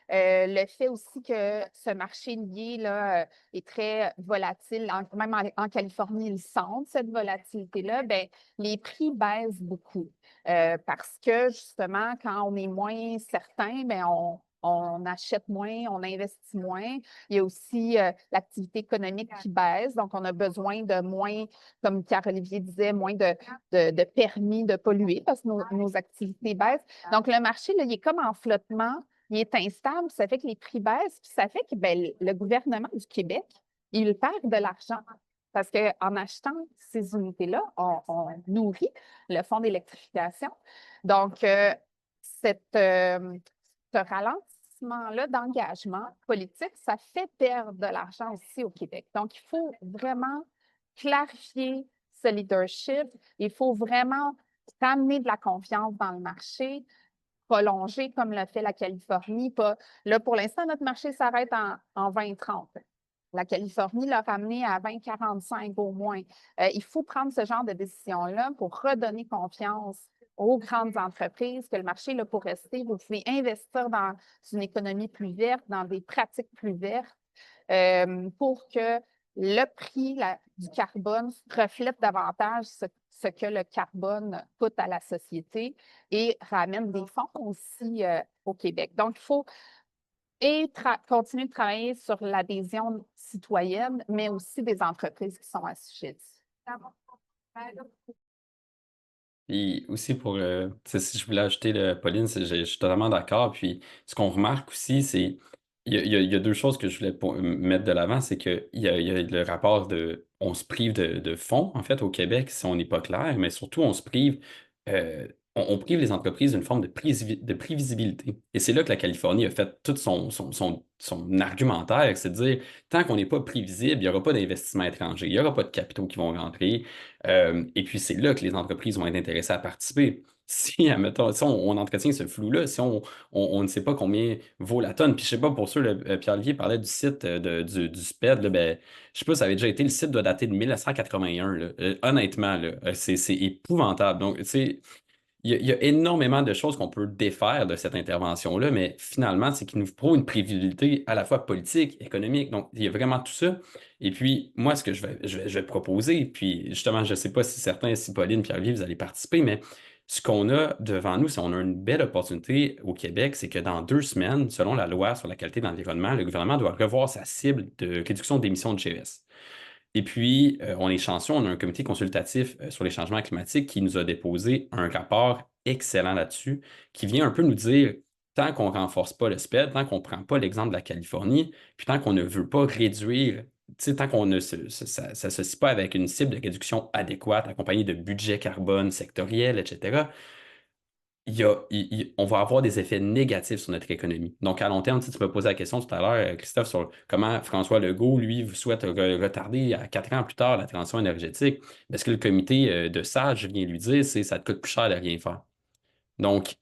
le fait aussi que ce marché lié là, est très volatile, même en Californie, ils sentent cette volatilité-là, bien, les prix baissent beaucoup parce que justement, quand on est moins certain, bien, on achète moins, on investit moins. Il y a aussi l'activité économique qui baisse, donc on a besoin de moins, comme Pierre-Olivier disait, moins de permis de polluer parce que nos activités baissent. Donc, le marché, là, il est comme en flottement, il est instable, ça fait que les prix baissent, puis ça fait que ben, le gouvernement du Québec, il perd de l'argent. Parce qu'en achetant ces unités-là, on nourrit le fonds d'électrification. Donc, ce ralentissement-là d'engagement politique, ça fait perdre de l'argent aussi au Québec. Donc, il faut vraiment clarifier ce leadership. Il faut vraiment ramener de la confiance dans le marché, prolonger comme l'a fait la Californie. Là, pour l'instant, notre marché s'arrête en 2030. La Californie l'a ramené à 2045 au moins. Il faut prendre ce genre de décision-là pour redonner confiance aux grandes entreprises, que le marché est là pour rester. Vous pouvez investir dans une économie plus verte, dans des pratiques plus vertes, pour que le prix du carbone reflète davantage ce que le carbone coûte à la société et ramène des fonds aussi au Québec. Donc, il faut continuer de travailler sur l'adhésion citoyenne, mais aussi des entreprises qui sont assujetties. Et aussi si je voulais ajouter, Pauline, je suis totalement d'accord. Puis ce qu'on remarque aussi, c'est il y a deux choses que je voulais mettre de l'avant, c'est qu'il y a le rapport on se prive de fonds, en fait, au Québec, si on n'est pas clair, mais surtout on se prive, on prive les entreprises d'une forme de prévisibilité. Et c'est là que la Californie a fait tout son argumentaire, c'est de dire, tant qu'on n'est pas prévisible, il n'y aura pas d'investissement étranger, il n'y aura pas de capitaux qui vont rentrer. Et puis, c'est là que les entreprises vont être intéressées à participer. Si, admettons, si on entretient ce flou-là, si on ne sait pas combien vaut la tonne, puis je sais pas, pour sûr, Pierre-Olivier parlait du site du SPED, là, ben, je sais pas, ça avait déjà été, le site doit dater de 1981, là. Honnêtement, là, c'est épouvantable. Donc, tu sais, il y a énormément de choses qu'on peut défaire de cette intervention-là, mais finalement, c'est qu'il nous faut une prévisibilité à la fois politique, économique. Donc, il y a vraiment tout ça. Et puis, moi, ce que je vais proposer, puis justement, je ne sais pas si certains, si Pauline, Pierre-Olivier, vous allez participer, mais ce qu'on a devant nous, c'est qu'on a une belle opportunité au Québec, c'est que dans 2 semaines, selon la loi sur la qualité de l'environnement, le gouvernement doit revoir sa cible de réduction d'émissions de GES. Et puis, on est chanceux, on a un comité consultatif sur les changements climatiques qui nous a déposé un rapport excellent là-dessus, qui vient un peu nous dire, tant qu'on ne renforce pas le SPED, tant qu'on ne prend pas l'exemple de la Californie, puis tant qu'on ne veut pas réduire, tant qu'on ne s'associe pas avec une cible de réduction adéquate, accompagnée de budget carbone sectoriel, etc., on va avoir des effets négatifs sur notre économie. Donc, à long terme, tu me posais la question tout à l'heure, Christophe, sur comment François Legault, lui, souhaite retarder à 4 ans plus tard la transition énergétique. Ce que le comité de sages vient lui dire, c'est que ça te coûte plus cher de rien faire. Donc,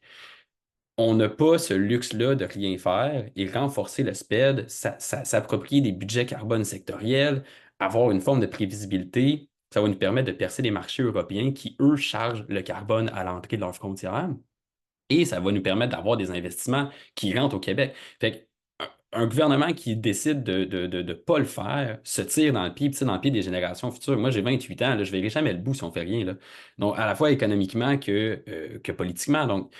on n'a pas ce luxe-là de rien faire et renforcer le SPED, s'approprier des budgets carbone sectoriels, avoir une forme de prévisibilité, ça va nous permettre de percer les marchés européens qui, eux, chargent le carbone à l'entrée de leurs frontières. Et ça va nous permettre d'avoir des investissements qui rentrent au Québec. Fait un gouvernement qui décide de ne pas le faire se tire dans le pied, tire dans le pied des générations futures. Moi, j'ai 28 ans, là, je ne verrai jamais le bout si on ne fait rien. Là. Donc, à la fois économiquement que politiquement. Donc,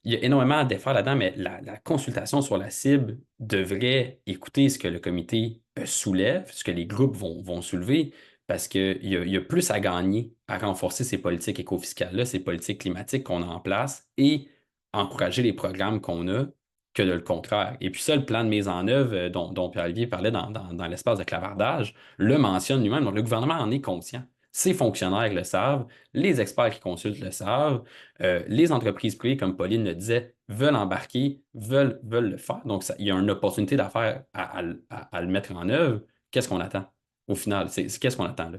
il y a énormément à défaire là-dedans, mais la consultation sur la cible devrait écouter ce que le comité soulève, ce que les groupes vont soulever, parce qu'il y a plus à gagner à renforcer ces politiques éco-fiscales-là, ces politiques climatiques qu'on a en place et encourager les programmes qu'on a que de le contraire. Et puis ça, le plan de mise en œuvre dont Pierre-Olivier parlait dans l'espace de clavardage, le mentionne lui-même. Donc, le gouvernement en est conscient. Ses fonctionnaires le savent, les experts qui consultent le savent, les entreprises privées, comme Pauline le disait, veulent embarquer, veulent le faire. Donc, il y a une opportunité d'affaires à le mettre en œuvre. Qu'est-ce qu'on attend au final? Qu'est-ce qu'on attend là?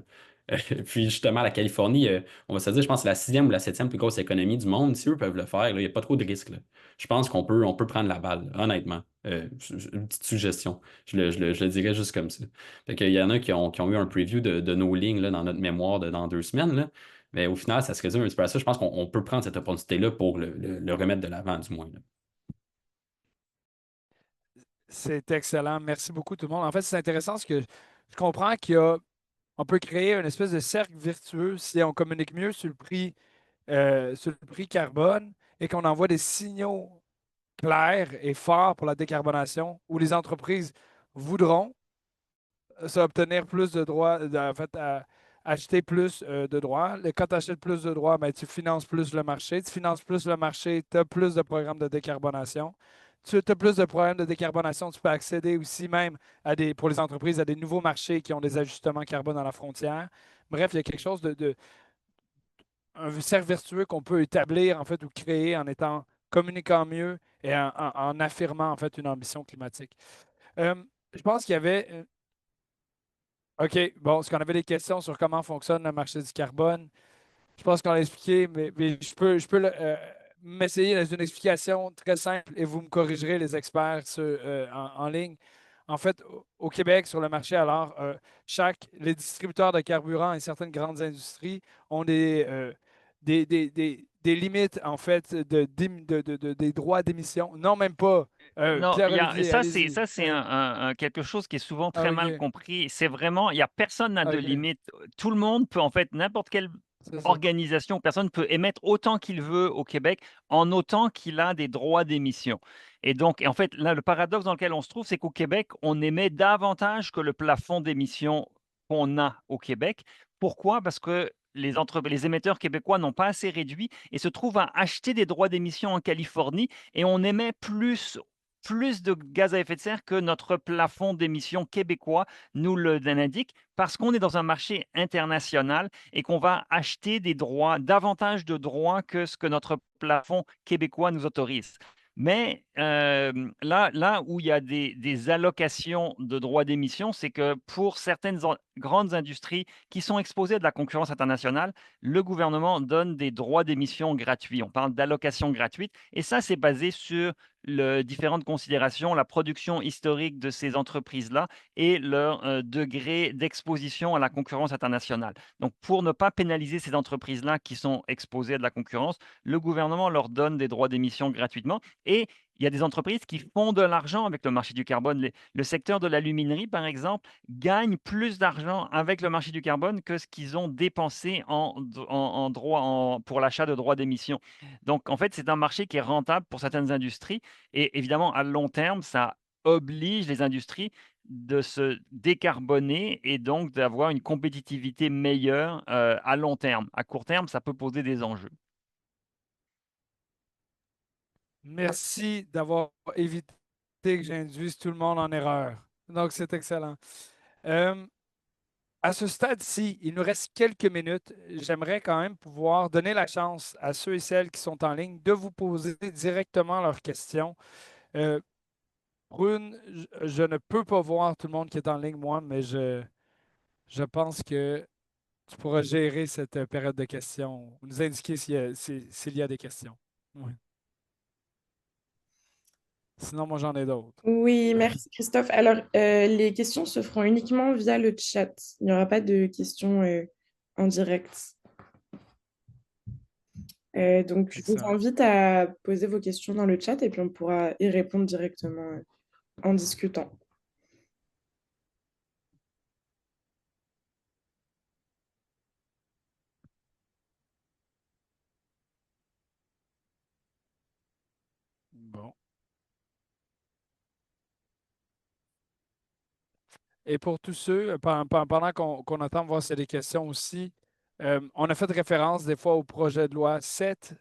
Puis justement, la Californie, on va se dire, je pense que c'est la 6e ou la 7e plus grosse économie du monde. Si eux peuvent le faire, il n'y a pas trop de risques. Là. Je pense on peut prendre la balle, honnêtement. Une petite suggestion. Je le dirais juste comme ça. Fait qu'il y en a qui ont eu un preview de nos lignes là, dans notre mémoire dans 2 semaines. Là. Mais au final, ça se résume un petit peu à ça. Je pense qu'on peut prendre cette opportunité-là pour le remettre de l'avant, du moins. Là. C'est excellent. Merci beaucoup, tout le monde. En fait, c'est intéressant parce que je comprends qu'on peut créer une espèce de cercle vertueux si on communique mieux sur le prix carbone et qu'on envoie des signaux clairs et forts pour la décarbonation où les entreprises voudront obtenir plus de droits, en fait, acheter plus de droits. Quand tu achètes plus de droits, ben, tu finances plus le marché. Tu finances plus le marché, tu as plus de programmes de décarbonation. Tu as plus de programmes de décarbonation, tu peux accéder aussi même pour les entreprises à des nouveaux marchés qui ont des ajustements carbone à la frontière. Bref, il y a quelque chose un cercle vertueux qu'on peut établir en fait ou créer en étant communiquant mieux et en affirmant en fait une ambition climatique. Je pense qu'il y avait OK, bon, est-ce qu'on avait des questions sur comment fonctionne le marché du carbone? Je pense qu'on l'a expliqué, mais je peux m'essayer dans une explication très simple et vous me corrigerez, les experts en ligne. En fait, au Québec, sur le marché, alors, les distributeurs de carburant et certaines grandes industries ont des limites, en fait, des droits d'émission. Non, même pas. Non, Pierre-Olivier, allez-y. ça, c'est quelque chose qui est souvent Ah, très mal OK. compris. C'est vraiment, il y a personne n'a de OK. limite. Tout le monde peut, en fait, n'importe quelle C'est ça. organisation, personne peut émettre autant qu'il veut au Québec, en autant qu'il a des droits d'émission. Et donc, en fait, là, le paradoxe dans lequel on se trouve, c'est qu'au Québec, on émet davantage que le plafond d'émission qu'on a au Québec. Pourquoi? Parce que les émetteurs québécois n'ont pas assez réduit et se trouvent à acheter des droits d'émission en Californie et on émet plus de gaz à effet de serre que notre plafond d'émissions québécois nous l'indique, parce qu'on est dans un marché international et qu'on va acheter des droits, davantage de droits que ce que notre plafond québécois nous autorise. Mais là où il y a des allocations de droits d'émission, c'est que pour certaines grandes industries qui sont exposées à de la concurrence internationale, le gouvernement donne des droits d'émission gratuits. On parle d'allocation gratuite et ça, c'est basé sur différentes considérations, la production historique de ces entreprises-là et leur degré d'exposition à la concurrence internationale. Donc, pour ne pas pénaliser ces entreprises-là qui sont exposées à de la concurrence, le gouvernement leur donne des droits d'émission gratuitement et il y a des entreprises qui font de l'argent avec le marché du carbone. Le secteur de l'aluminerie, par exemple, gagne plus d'argent avec le marché du carbone que ce qu'ils ont dépensé pour l'achat de droits d'émission. Donc, en fait, c'est un marché qui est rentable pour certaines industries et évidemment, à long terme, ça oblige les industries de se décarboner et donc d'avoir une compétitivité meilleure, à long terme. À court terme, ça peut poser des enjeux. Merci d'avoir évité que j'induise tout le monde en erreur. Donc, c'est excellent. Euh, à ce stade-ci, il nous reste quelques minutes. J'aimerais quand même pouvoir donner la chance à ceux et celles qui sont en ligne de vous poser directement leurs questions. Brune, je ne peux pas voir tout le monde qui est en ligne, moi, mais je pense que tu pourras gérer cette période de questions, nous indiquer s'il y a des questions. Oui. Sinon, moi, j'en ai d'autres. Oui, merci Christophe. Alors, les questions se feront uniquement via le chat. Il n'y aura pas de questions en direct. Donc, je vous Excellent. invite à poser vos questions dans le chat et puis on pourra y répondre directement en discutant. Bon. Et pour tous ceux, pendant qu'on attend voir s'il y a des questions aussi, on a fait référence des fois au projet de loi 7.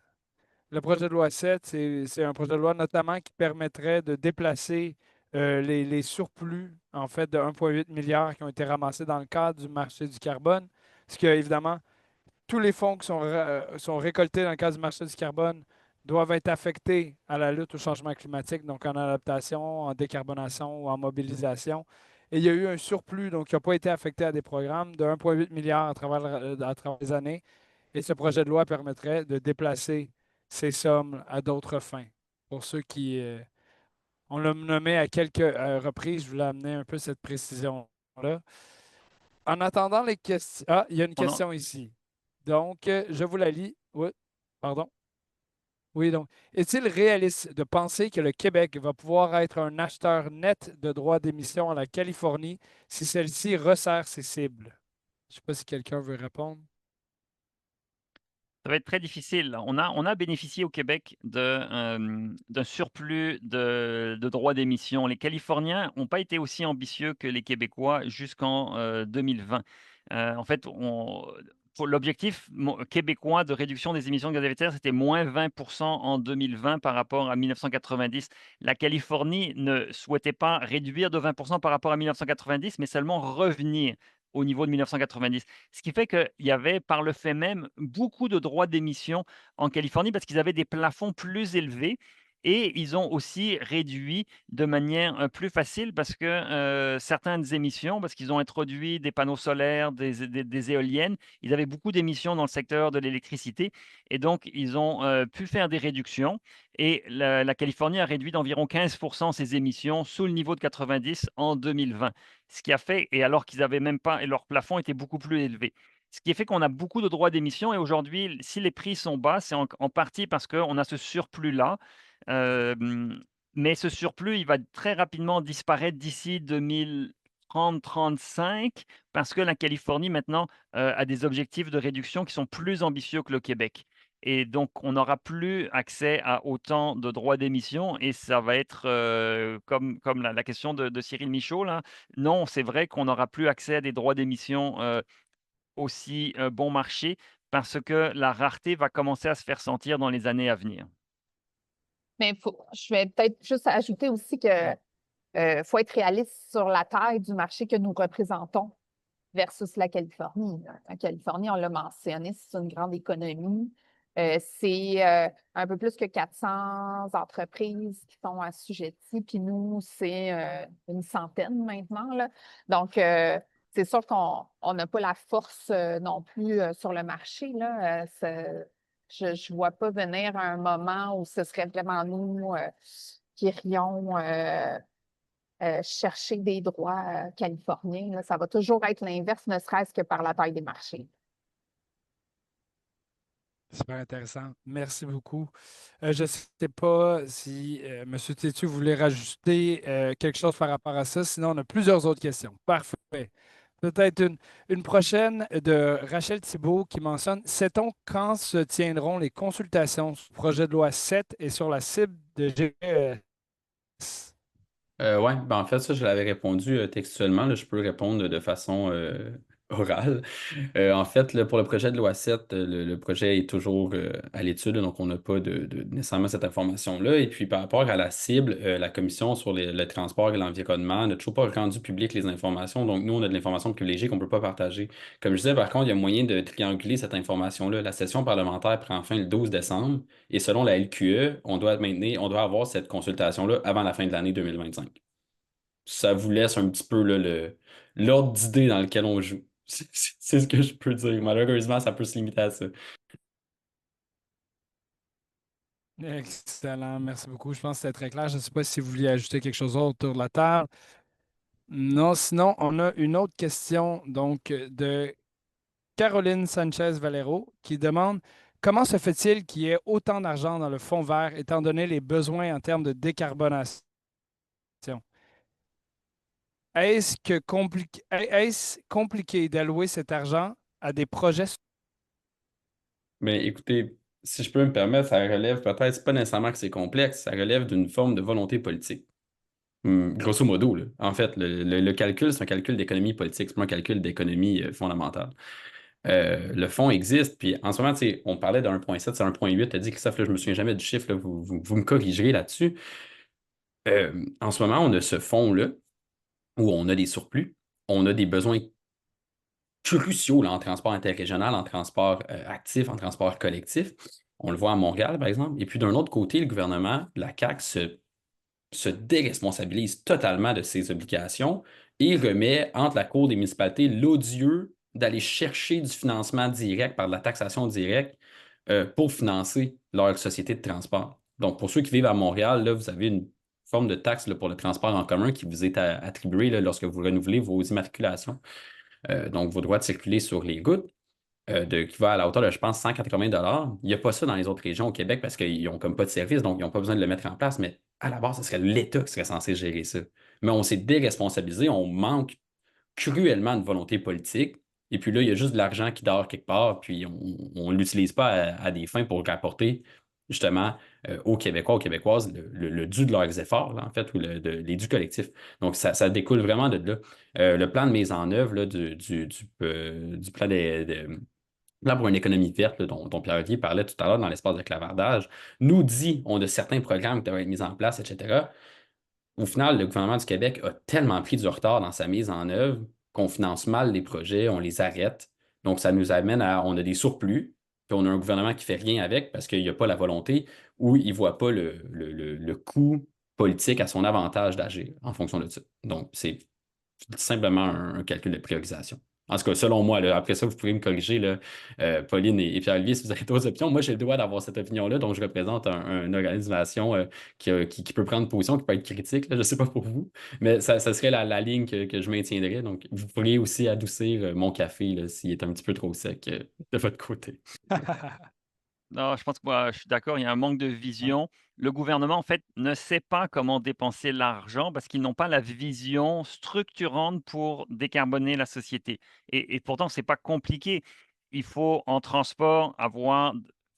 Le projet de loi 7, c'est un projet de loi notamment qui permettrait de déplacer les surplus, en fait, de 1,8 milliard qui ont été ramassés dans le cadre du marché du carbone. Ce qui, évidemment, tous les fonds qui sont récoltés dans le cadre du marché du carbone doivent être affectés à la lutte au changement climatique, donc en adaptation, en décarbonation ou en mobilisation. Et il y a eu un surplus, donc qui n'a pas été affecté à des programmes, de 1,8 milliard à travers les années. Et ce projet de loi permettrait de déplacer ces sommes à d'autres fins. Pour ceux qui... on l'a nommé à quelques reprises, je voulais amener un peu cette précision-là. En attendant les questions... Ah, il y a une On en- question ici. Donc, je vous la lis. Oui, pardon. Oui, donc, est-il réaliste de penser que le Québec va pouvoir être un acheteur net de droits d'émission à la Californie si celle-ci resserre ses cibles? Je ne sais pas si quelqu'un veut répondre. Ça va être très difficile. On a bénéficié au Québec d'un surplus de droits d'émission. Les Californiens n'ont pas été aussi ambitieux que les Québécois jusqu'en 2020. En fait, pour l'objectif québécois de réduction des émissions de gaz à effet de serre, c'était moins 20% en 2020 par rapport à 1990. La Californie ne souhaitait pas réduire de 20% par rapport à 1990, mais seulement revenir au niveau de 1990. Ce qui fait qu'il y avait, par le fait même, beaucoup de droits d'émission en Californie parce qu'ils avaient des plafonds plus élevés Et ils ont aussi réduit de manière plus facile parce que certaines émissions, parce qu'ils ont introduit des panneaux solaires, des éoliennes, ils avaient beaucoup d'émissions dans le secteur de l'électricité et donc ils ont pu faire des réductions. Et la Californie a réduit d'environ 15% ses émissions sous le niveau de 90 en 2020. Ce qui a fait, et alors qu'ils n'avaient même pas, et leur plafond était beaucoup plus élevé. Ce qui fait qu'on a beaucoup de droits d'émission et aujourd'hui, si les prix sont bas, c'est en partie parce qu'on a ce surplus-là. Mais ce surplus, il va très rapidement disparaître d'ici 2030-35 parce que la Californie maintenant a des objectifs de réduction qui sont plus ambitieux que le Québec. Et donc, on n'aura plus accès à autant de droits d'émission et ça va être comme la question de Cyril Michaud, là. Non, c'est vrai qu'on n'aura plus accès à des droits d'émission aussi bon marché parce que la rareté va commencer à se faire sentir dans les années à venir. Mais je vais peut-être juste ajouter aussi que faut être réaliste sur la taille du marché que nous représentons versus la Californie. La Californie, on l'a mentionné, c'est une grande économie. C'est un peu plus que 400 entreprises qui sont assujetties, puis nous, c'est une centaine maintenant, là. Donc, c'est sûr qu'on n'a pas la force non plus sur le marché, là. Je ne vois pas venir un moment où ce serait vraiment nous qui irions chercher des droits californiens. Là. Ça va toujours être l'inverse, ne serait-ce que par la taille des marchés. Super intéressant. Merci beaucoup. Je ne sais pas si M. Tétu voulait rajouter quelque chose par rapport à ça. Sinon, on a plusieurs autres questions. Parfait. Peut-être une prochaine de Rachel Thibault qui mentionne: sait-on quand se tiendront les consultations sur le projet de loi 7 et sur la cible de GES? Ouais, ben en fait, ça, je l'avais répondu textuellement. Là, je peux répondre de façon orale. En fait, là, pour le projet de loi 7, le projet est toujours à l'étude, donc on n'a pas nécessairement cette information-là. Et puis, par rapport à la cible, la Commission sur le transport et l'environnement n'a toujours pas rendu public les informations. Donc, nous, on a de l'information privilégiée qu'on ne peut pas partager. Comme je disais, par contre, il y a moyen de trianguler cette information-là. La session parlementaire prend fin le 12 décembre et selon la LQE, on doit avoir cette consultation-là avant la fin de l'année 2025. Ça vous laisse un petit peu là, l'ordre d'idée dans lequel on joue. C'est ce que je peux dire. Malheureusement, ça peut se limiter à ça. Excellent. Merci beaucoup. Je pense que c'était très clair. Je ne sais pas si vous vouliez ajouter quelque chose d'autre autour de la table. Non, sinon, on a une autre question donc de Caroline Sanchez-Valero qui demande: comment se fait-il qu'il y ait autant d'argent dans le fonds vert étant donné les besoins en termes de décarbonation? Est-ce compliqué d'allouer cet argent à des projets? Mais écoutez, si je peux me permettre, ça relève peut-être, c'est pas nécessairement que c'est complexe, ça relève d'une forme de volonté politique. Grosso modo, là. En fait, le calcul, c'est un calcul d'économie politique, c'est pas un calcul d'économie fondamentale. Le fonds existe, puis en ce moment, tu sais, on parlait de 1,7, c'est 1,8. Tu as dit, Christophe, là, je me souviens jamais du chiffre, là, vous me corrigerez là-dessus. En ce moment, on a ce fonds-là où on a des surplus, on a des besoins cruciaux là, en transport interrégional, en transport actif, en transport collectif. On le voit à Montréal, par exemple. Et puis d'un autre côté, le gouvernement, la CAQ, se déresponsabilise totalement de ses obligations et remet entre la Cour des municipalités l'odieux d'aller chercher du financement direct par de la taxation directe pour financer leur société de transport. Donc, pour ceux qui vivent à Montréal, là, vous avez une forme de taxe là, pour le transport en commun qui vous est attribuée là, lorsque vous renouvelez vos immatriculations. Donc, vos droits de circuler sur les routes. Qui va à la hauteur de, je pense, 180 $. Il n'y a pas ça dans les autres régions au Québec parce qu'ils n'ont comme pas de service, donc ils n'ont pas besoin de le mettre en place. Mais à la base, ce serait l'État qui serait censé gérer ça. Mais on s'est déresponsabilisé, on manque cruellement de volonté politique. Et puis là, il y a juste de l'argent qui dort quelque part, puis on ne l'utilise pas à des fins pour rapporter justement aux Québécois, aux Québécoises, le dû de leurs efforts, là, en fait, ou les dus collectifs. Donc, ça découle vraiment de là. Le plan de mise en œuvre là, du plan là, pour une économie verte, là, dont Pierre-Olivier parlait tout à l'heure dans l'espace de clavardage, nous dit on a certains programmes qui doivent être mis en place, etc. Au final, le gouvernement du Québec a tellement pris du retard dans sa mise en œuvre qu'on finance mal les projets, on les arrête. Donc, ça nous amène on a des surplus, puis on a un gouvernement qui fait rien avec parce qu'il n'y a pas la volonté ou il ne voit pas le coût politique à son avantage d'agir en fonction de ça. Donc, c'est simplement un calcul de priorisation. En tout cas, selon moi, là, après ça, vous pouvez me corriger, là, Pauline et Pierre-Olivier, si vous avez d'autres opinions. Moi, j'ai le droit d'avoir cette opinion-là, donc je représente une organisation qui peut prendre position, qui peut être critique. Là, je ne sais pas pour vous, mais ça serait la ligne que je maintiendrais. Donc, vous pourriez aussi adoucir mon café là, s'il est un petit peu trop sec de votre côté. Non, je pense que moi, je suis d'accord, il y a un manque de vision. Le gouvernement, en fait, ne sait pas comment dépenser l'argent parce qu'ils n'ont pas la vision structurante pour décarboner la société. Et pourtant, c'est pas compliqué. Il faut, en transport,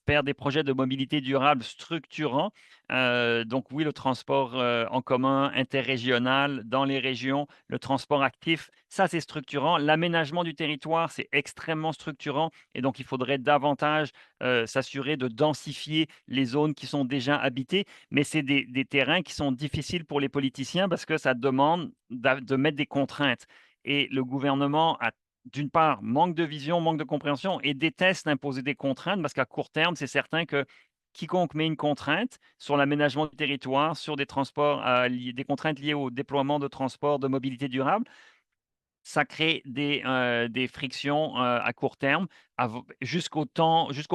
faire des projets de mobilité durable structurants. Donc oui, le transport en commun, interrégional, dans les régions, le transport actif, ça c'est structurant. L'aménagement du territoire, c'est extrêmement structurant. Et donc, il faudrait davantage s'assurer de densifier les zones qui sont déjà habitées. Mais c'est des terrains qui sont difficiles pour les politiciens parce que ça demande de mettre des contraintes. Et le gouvernement a, d'une part, manque de vision, manque de compréhension et déteste imposer des contraintes parce qu'à court terme, c'est certain que quiconque met une contrainte sur l'aménagement du territoire, sur des transports, des contraintes liées au déploiement de transports de mobilité durable, ça crée des frictions, à court terme, jusqu'au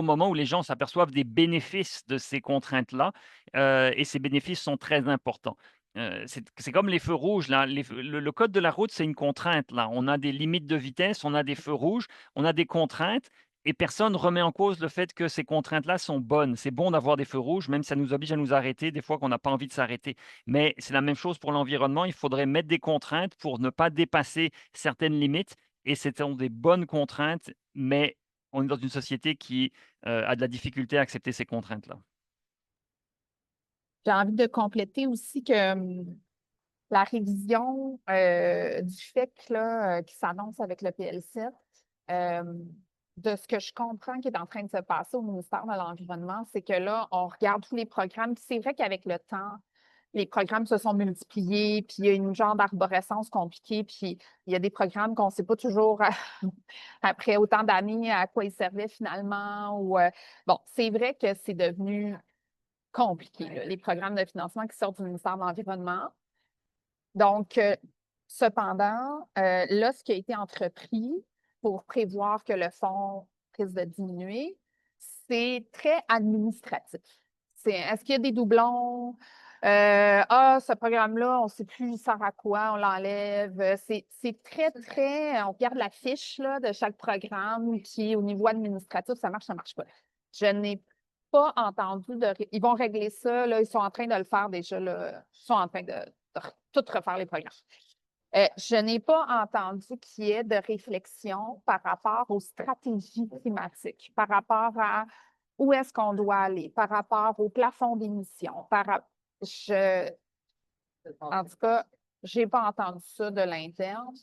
moment où les gens s'aperçoivent des bénéfices de ces contraintes-là, et ces bénéfices sont très importants. C'est comme les feux rouges là, les feux le code de la route, c'est une contrainte là. On a des limites de vitesse, on a des feux rouges, on a des contraintes et personne ne remet en cause le fait que ces contraintes-là sont bonnes. C'est bon d'avoir des feux rouges, même si ça nous oblige à nous arrêter des fois qu'on n'a pas envie de s'arrêter. Mais c'est la même chose pour l'environnement, il faudrait mettre des contraintes pour ne pas dépasser certaines limites et ce sont des bonnes contraintes, mais on est dans une société qui, a de la difficulté à accepter ces contraintes-là. J'ai envie de compléter aussi que la révision du FEC là, qui s'annonce avec le PL7, de ce que je comprends qui est en train de se passer au ministère de l'Environnement, c'est que là, on regarde tous les programmes. Puis c'est vrai qu'avec le temps, les programmes se sont multipliés, puis il y a une genre d'arborescence compliquée, puis il y a des programmes qu'on ne sait pas toujours après autant d'années à quoi ils servaient finalement. Bon, c'est vrai que c'est devenu compliqué, là, les programmes de financement qui sortent du ministère de l'Environnement. Donc, cependant, là, ce qui a été entrepris pour prévoir que le fonds risque de diminuer, c'est très administratif. Est-ce qu'il y a des doublons? Ce programme-là, on ne sait plus il sert à quoi, on l'enlève. C'est très, très. On regarde la fiche là, de chaque programme qui, au niveau administratif, ça marche pas. Je n'ai pas entendu Ils vont régler ça, là, ils sont en train de le faire déjà. Là, ils sont en train de tout refaire les programmes. Je n'ai pas entendu qu'il y ait de réflexion par rapport aux stratégies climatiques, par rapport à où est-ce qu'on doit aller, par rapport au plafond d'émissions. En tout cas, je n'ai pas entendu ça de l'interne.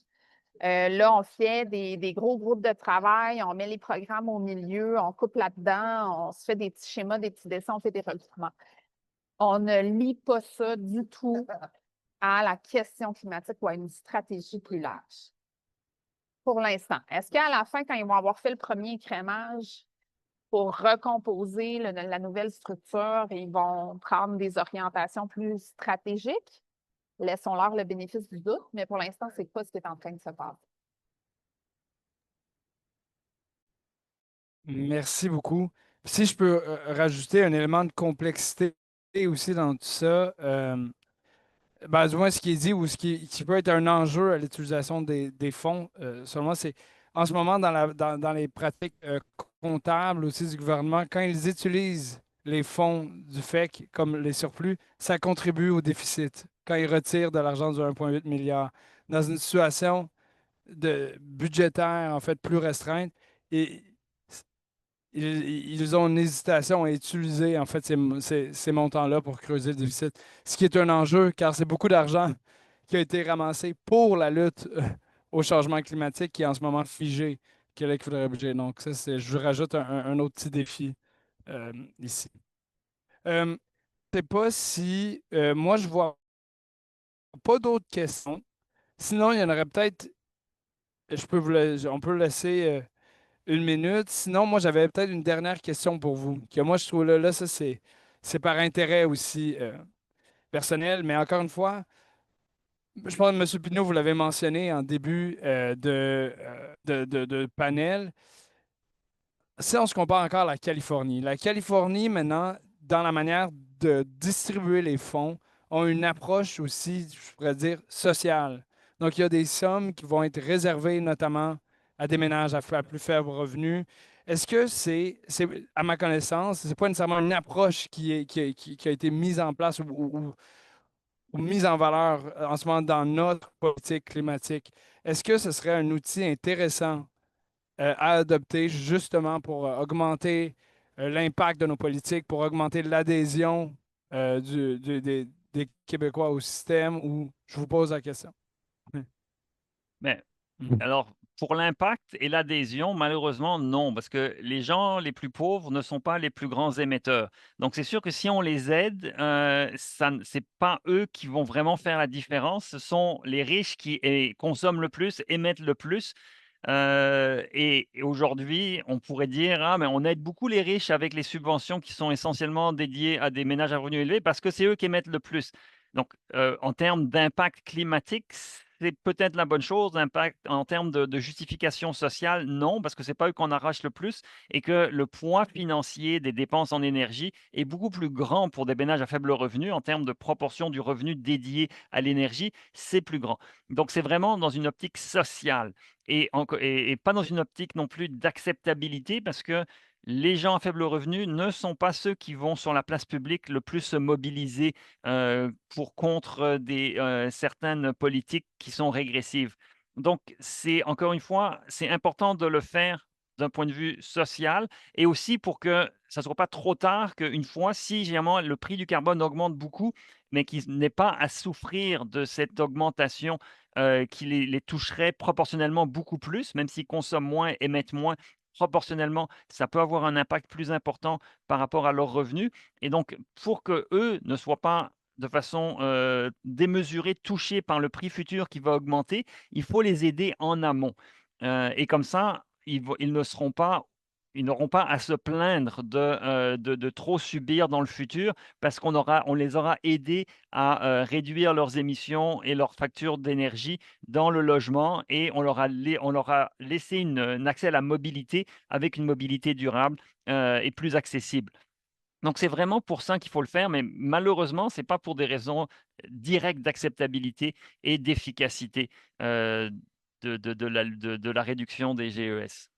Là, on fait des gros groupes de travail, on met les programmes au milieu, on coupe là-dedans, on se fait des petits schémas, des petits dessins, on fait des recrutements. On ne lie pas ça du tout à la question climatique ou à une stratégie plus large. Pour l'instant. Est-ce qu'à la fin, quand ils vont avoir fait le premier écrémage pour recomposer la nouvelle structure, ils vont prendre des orientations plus stratégiques? Laissons-leur le bénéfice du doute, mais pour l'instant, ce n'est pas ce qui est en train de se passer. Merci beaucoup. Si je peux rajouter un élément de complexité aussi dans tout ça, du moins ce qui est dit ou qui peut être un enjeu à l'utilisation des fonds, seulement c'est en ce moment dans les pratiques comptables aussi du gouvernement, quand ils utilisent les fonds du FEC comme les surplus, ça contribue au déficit quand ils retirent de l'argent du 1,8 milliard dans une situation budgétaire en fait plus restreinte. Et ils ont une hésitation à utiliser en fait ces montants-là pour creuser le déficit, ce qui est un enjeu car c'est beaucoup d'argent qui a été ramassé pour la lutte au changement climatique qui est en ce moment figé, qui est l'équilibre budget. Donc ça, je rajoute un autre petit défi ici. Je ne sais pas si moi je vois pas d'autres questions. Sinon, il y en aurait peut-être. On peut laisser une minute. Sinon, moi, j'avais peut-être une dernière question pour vous. Que moi, je trouve là, ça, c'est par intérêt aussi personnel. Mais encore une fois, je pense que M. Pinault, vous l'avez mentionné en début de panel. Si on se compare encore à la Californie, maintenant, dans la manière de distribuer les fonds, ont une approche aussi, je pourrais dire, sociale. Donc, il y a des sommes qui vont être réservées notamment à des ménages à plus faible revenu. Est-ce que à ma connaissance, c'est pas nécessairement une approche qui a été mise en place ou mise en valeur en ce moment dans notre politique climatique? Est-ce que ce serait un outil intéressant à adopter justement pour augmenter l'impact de nos politiques, pour augmenter l'adhésion des Québécois au système, ou je vous pose la question. Mais alors, pour l'impact et l'adhésion, malheureusement, non, parce que les gens les plus pauvres ne sont pas les plus grands émetteurs. Donc, c'est sûr que si on les aide, c'est pas eux qui vont vraiment faire la différence. Ce sont les riches qui consomment le plus, émettent le plus. Et aujourd'hui, on pourrait dire, ah, mais on aide beaucoup les riches avec les subventions qui sont essentiellement dédiées à des ménages à revenus élevés parce que c'est eux qui émettent le plus. Donc, en termes d'impact climatique, c'est peut-être la bonne chose. Impact en termes de justification sociale, non, parce que c'est pas eux qu'on arrache le plus et que le poids financier des dépenses en énergie est beaucoup plus grand pour des ménages à faible revenu en termes de proportion du revenu dédié à l'énergie, c'est plus grand. Donc, c'est vraiment dans une optique sociale et pas dans une optique non plus d'acceptabilité parce que les gens à faible revenu ne sont pas ceux qui vont sur la place publique le plus se mobiliser pour contre certaines politiques qui sont régressives. Donc, c'est encore une fois, c'est important de le faire d'un point de vue social et aussi pour que ça ne soit pas trop tard qu'une fois, si généralement le prix du carbone augmente beaucoup, mais qu'ils n'aient pas à souffrir de cette augmentation qui les toucherait proportionnellement beaucoup plus, même s'ils consomment moins, émettent moins, proportionnellement, ça peut avoir un impact plus important par rapport à leurs revenus. Et donc, pour qu'eux ne soient pas de façon démesurée touchés par le prix futur qui va augmenter, il faut les aider en amont. Et comme ça, ils ne seront pas, ils n'auront pas à se plaindre de trop subir dans le futur parce on les aura aidés à réduire leurs émissions et leurs factures d'énergie dans le logement et on leur a laissé un accès à la mobilité avec une mobilité durable et plus accessible. Donc, c'est vraiment pour ça qu'il faut le faire, mais malheureusement, ce n'est pas pour des raisons directes d'acceptabilité et d'efficacité de la réduction des GES.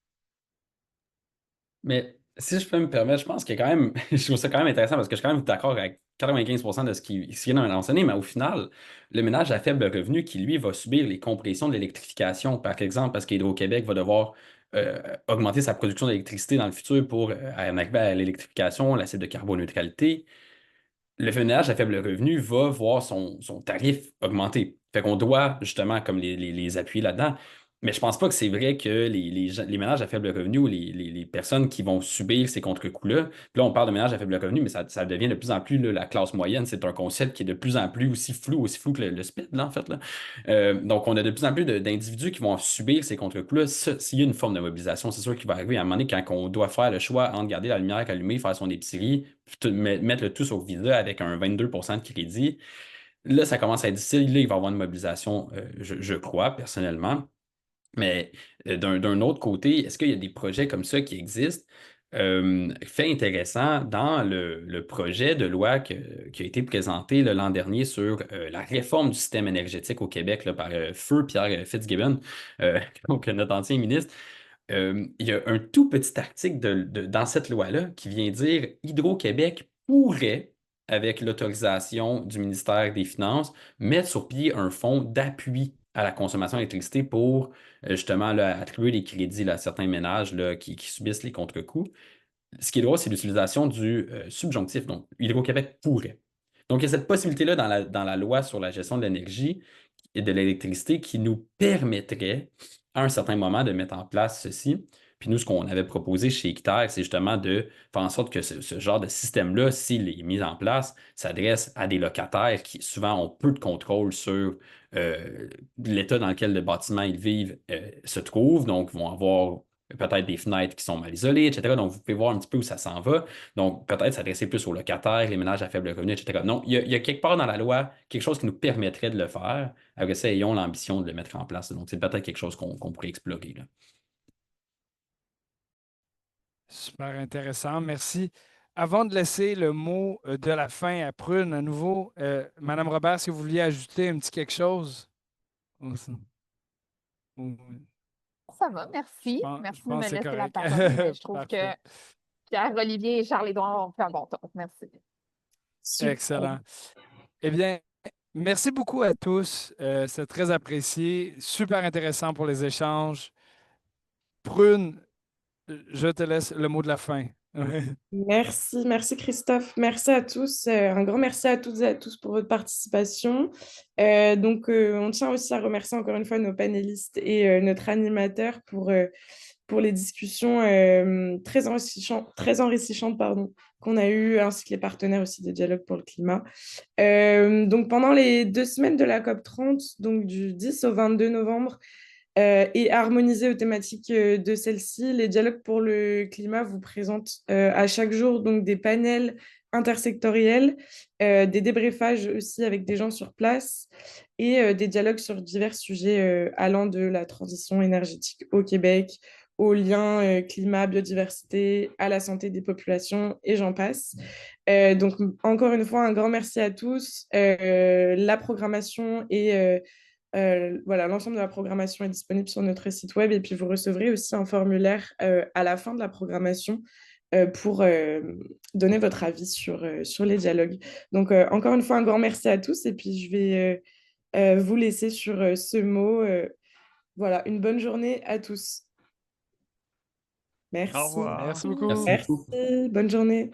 Mais si je peux me permettre, je pense que quand même, je trouve ça quand même intéressant parce que je suis quand même d'accord avec 95% de ce qui vient d'en mentionner, mais au final, le ménage à faible revenu qui, lui, va subir les compressions de l'électrification, par exemple, parce qu'Hydro-Québec va devoir augmenter sa production d'électricité dans le futur pour en arriver à l'électrification, l'acide de carboneutralité, le ménage à faible revenu va voir son tarif augmenter. Fait qu'on doit justement comme les appuyer là-dedans. Mais je pense pas que c'est vrai que les ménages à faible revenu ou les personnes qui vont subir ces contre-coups-là, puis là, on parle de ménages à faible revenu, mais ça devient de plus en plus là, la classe moyenne. C'est un concept qui est de plus en plus aussi flou que le SPID, là, en fait. Là. Donc, on a de plus en plus d'individus qui vont subir ces contre-coups-là. S'il y a une forme de mobilisation, c'est sûr qu'il va arriver à un moment donné quand on doit faire le choix entre garder la lumière allumée, faire son épicerie, mettre le tout sur Visa avec un 22% de crédit. Là, ça commence à être difficile. Là, il va y avoir une mobilisation, je crois, personnellement. Mais d'un autre côté, est-ce qu'il y a des projets comme ça qui existent? Fait intéressant dans le projet de loi qui a été présenté l'an dernier sur la réforme du système énergétique au Québec là, par Feu Pierre Fitzgibbon, donc notre ancien ministre. Il y a un tout petit article dans cette loi-là qui vient dire Hydro-Québec pourrait, avec l'autorisation du ministère des Finances, mettre sur pied un fonds d'appui à la consommation d'électricité pour justement là, attribuer les crédits là, à certains ménages là, qui subissent les contre-coups. Ce qui est drôle, c'est l'utilisation du subjonctif. Donc, Hydro-Québec pourrait. Donc, il y a cette possibilité-là dans la loi sur la gestion de l'énergie et de l'électricité qui nous permettrait, à un certain moment, de mettre en place ceci. Puis nous, ce qu'on avait proposé chez Équiterre, c'est justement de faire en sorte que ce genre de système-là, s'il est mis en place, s'adresse à des locataires qui souvent ont peu de contrôle sur l'état dans lequel le bâtiment ils vivent se trouve, donc vont avoir peut-être des fenêtres qui sont mal isolées, etc. Donc, vous pouvez voir un petit peu où ça s'en va. Donc, peut-être s'adresser plus aux locataires, les ménages à faible revenu, etc. Non, il y a quelque part dans la loi quelque chose qui nous permettrait de le faire. Avec ça, ayons l'ambition de le mettre en place. Donc, c'est peut-être quelque chose qu'on pourrait explorer, là. Super intéressant, merci. Avant de laisser le mot de la fin à Prune, à nouveau, Madame Robert, si vous vouliez ajouter un petit quelque chose? Ou- ou- Ça va, merci. je Merci de pense me que c'est laisser la correct. parole, mais je trouve que Parfait. Pierre, Olivier et Charles-Édouard ont fait un bon tour. Merci. Super. Excellent. Eh bien, merci beaucoup à tous. C'est très apprécié. Super intéressant pour les échanges. Prune, je te laisse le mot de la fin. Merci Christophe. Merci à tous. Un grand merci à toutes et à tous pour votre participation. On tient aussi à remercier encore une fois nos panélistes et notre animateur pour les discussions très enrichissantes pardon, qu'on a eues, ainsi que les partenaires aussi des dialogues pour le climat. Donc pendant les 2 semaines de la COP30, donc du 10 au 22 novembre, et harmonisé aux thématiques de celle-ci, les dialogues pour le climat vous présentent à chaque jour donc des panels intersectoriels, des débriefages aussi avec des gens sur place et des dialogues sur divers sujets allant de la transition énergétique au Québec, aux liens climat, biodiversité, à la santé des populations et j'en passe. Donc, encore une fois, un grand merci à tous. La programmation et voilà, l'ensemble de la programmation est disponible sur notre site web et puis vous recevrez aussi un formulaire à la fin de la programmation pour donner votre avis sur les dialogues. Donc, encore une fois, un grand merci à tous et puis je vais vous laisser sur ce mot. Voilà, une bonne journée à tous. Au Merci. revoir. Merci Merci. beaucoup. Merci beaucoup. Merci. Bonne journée.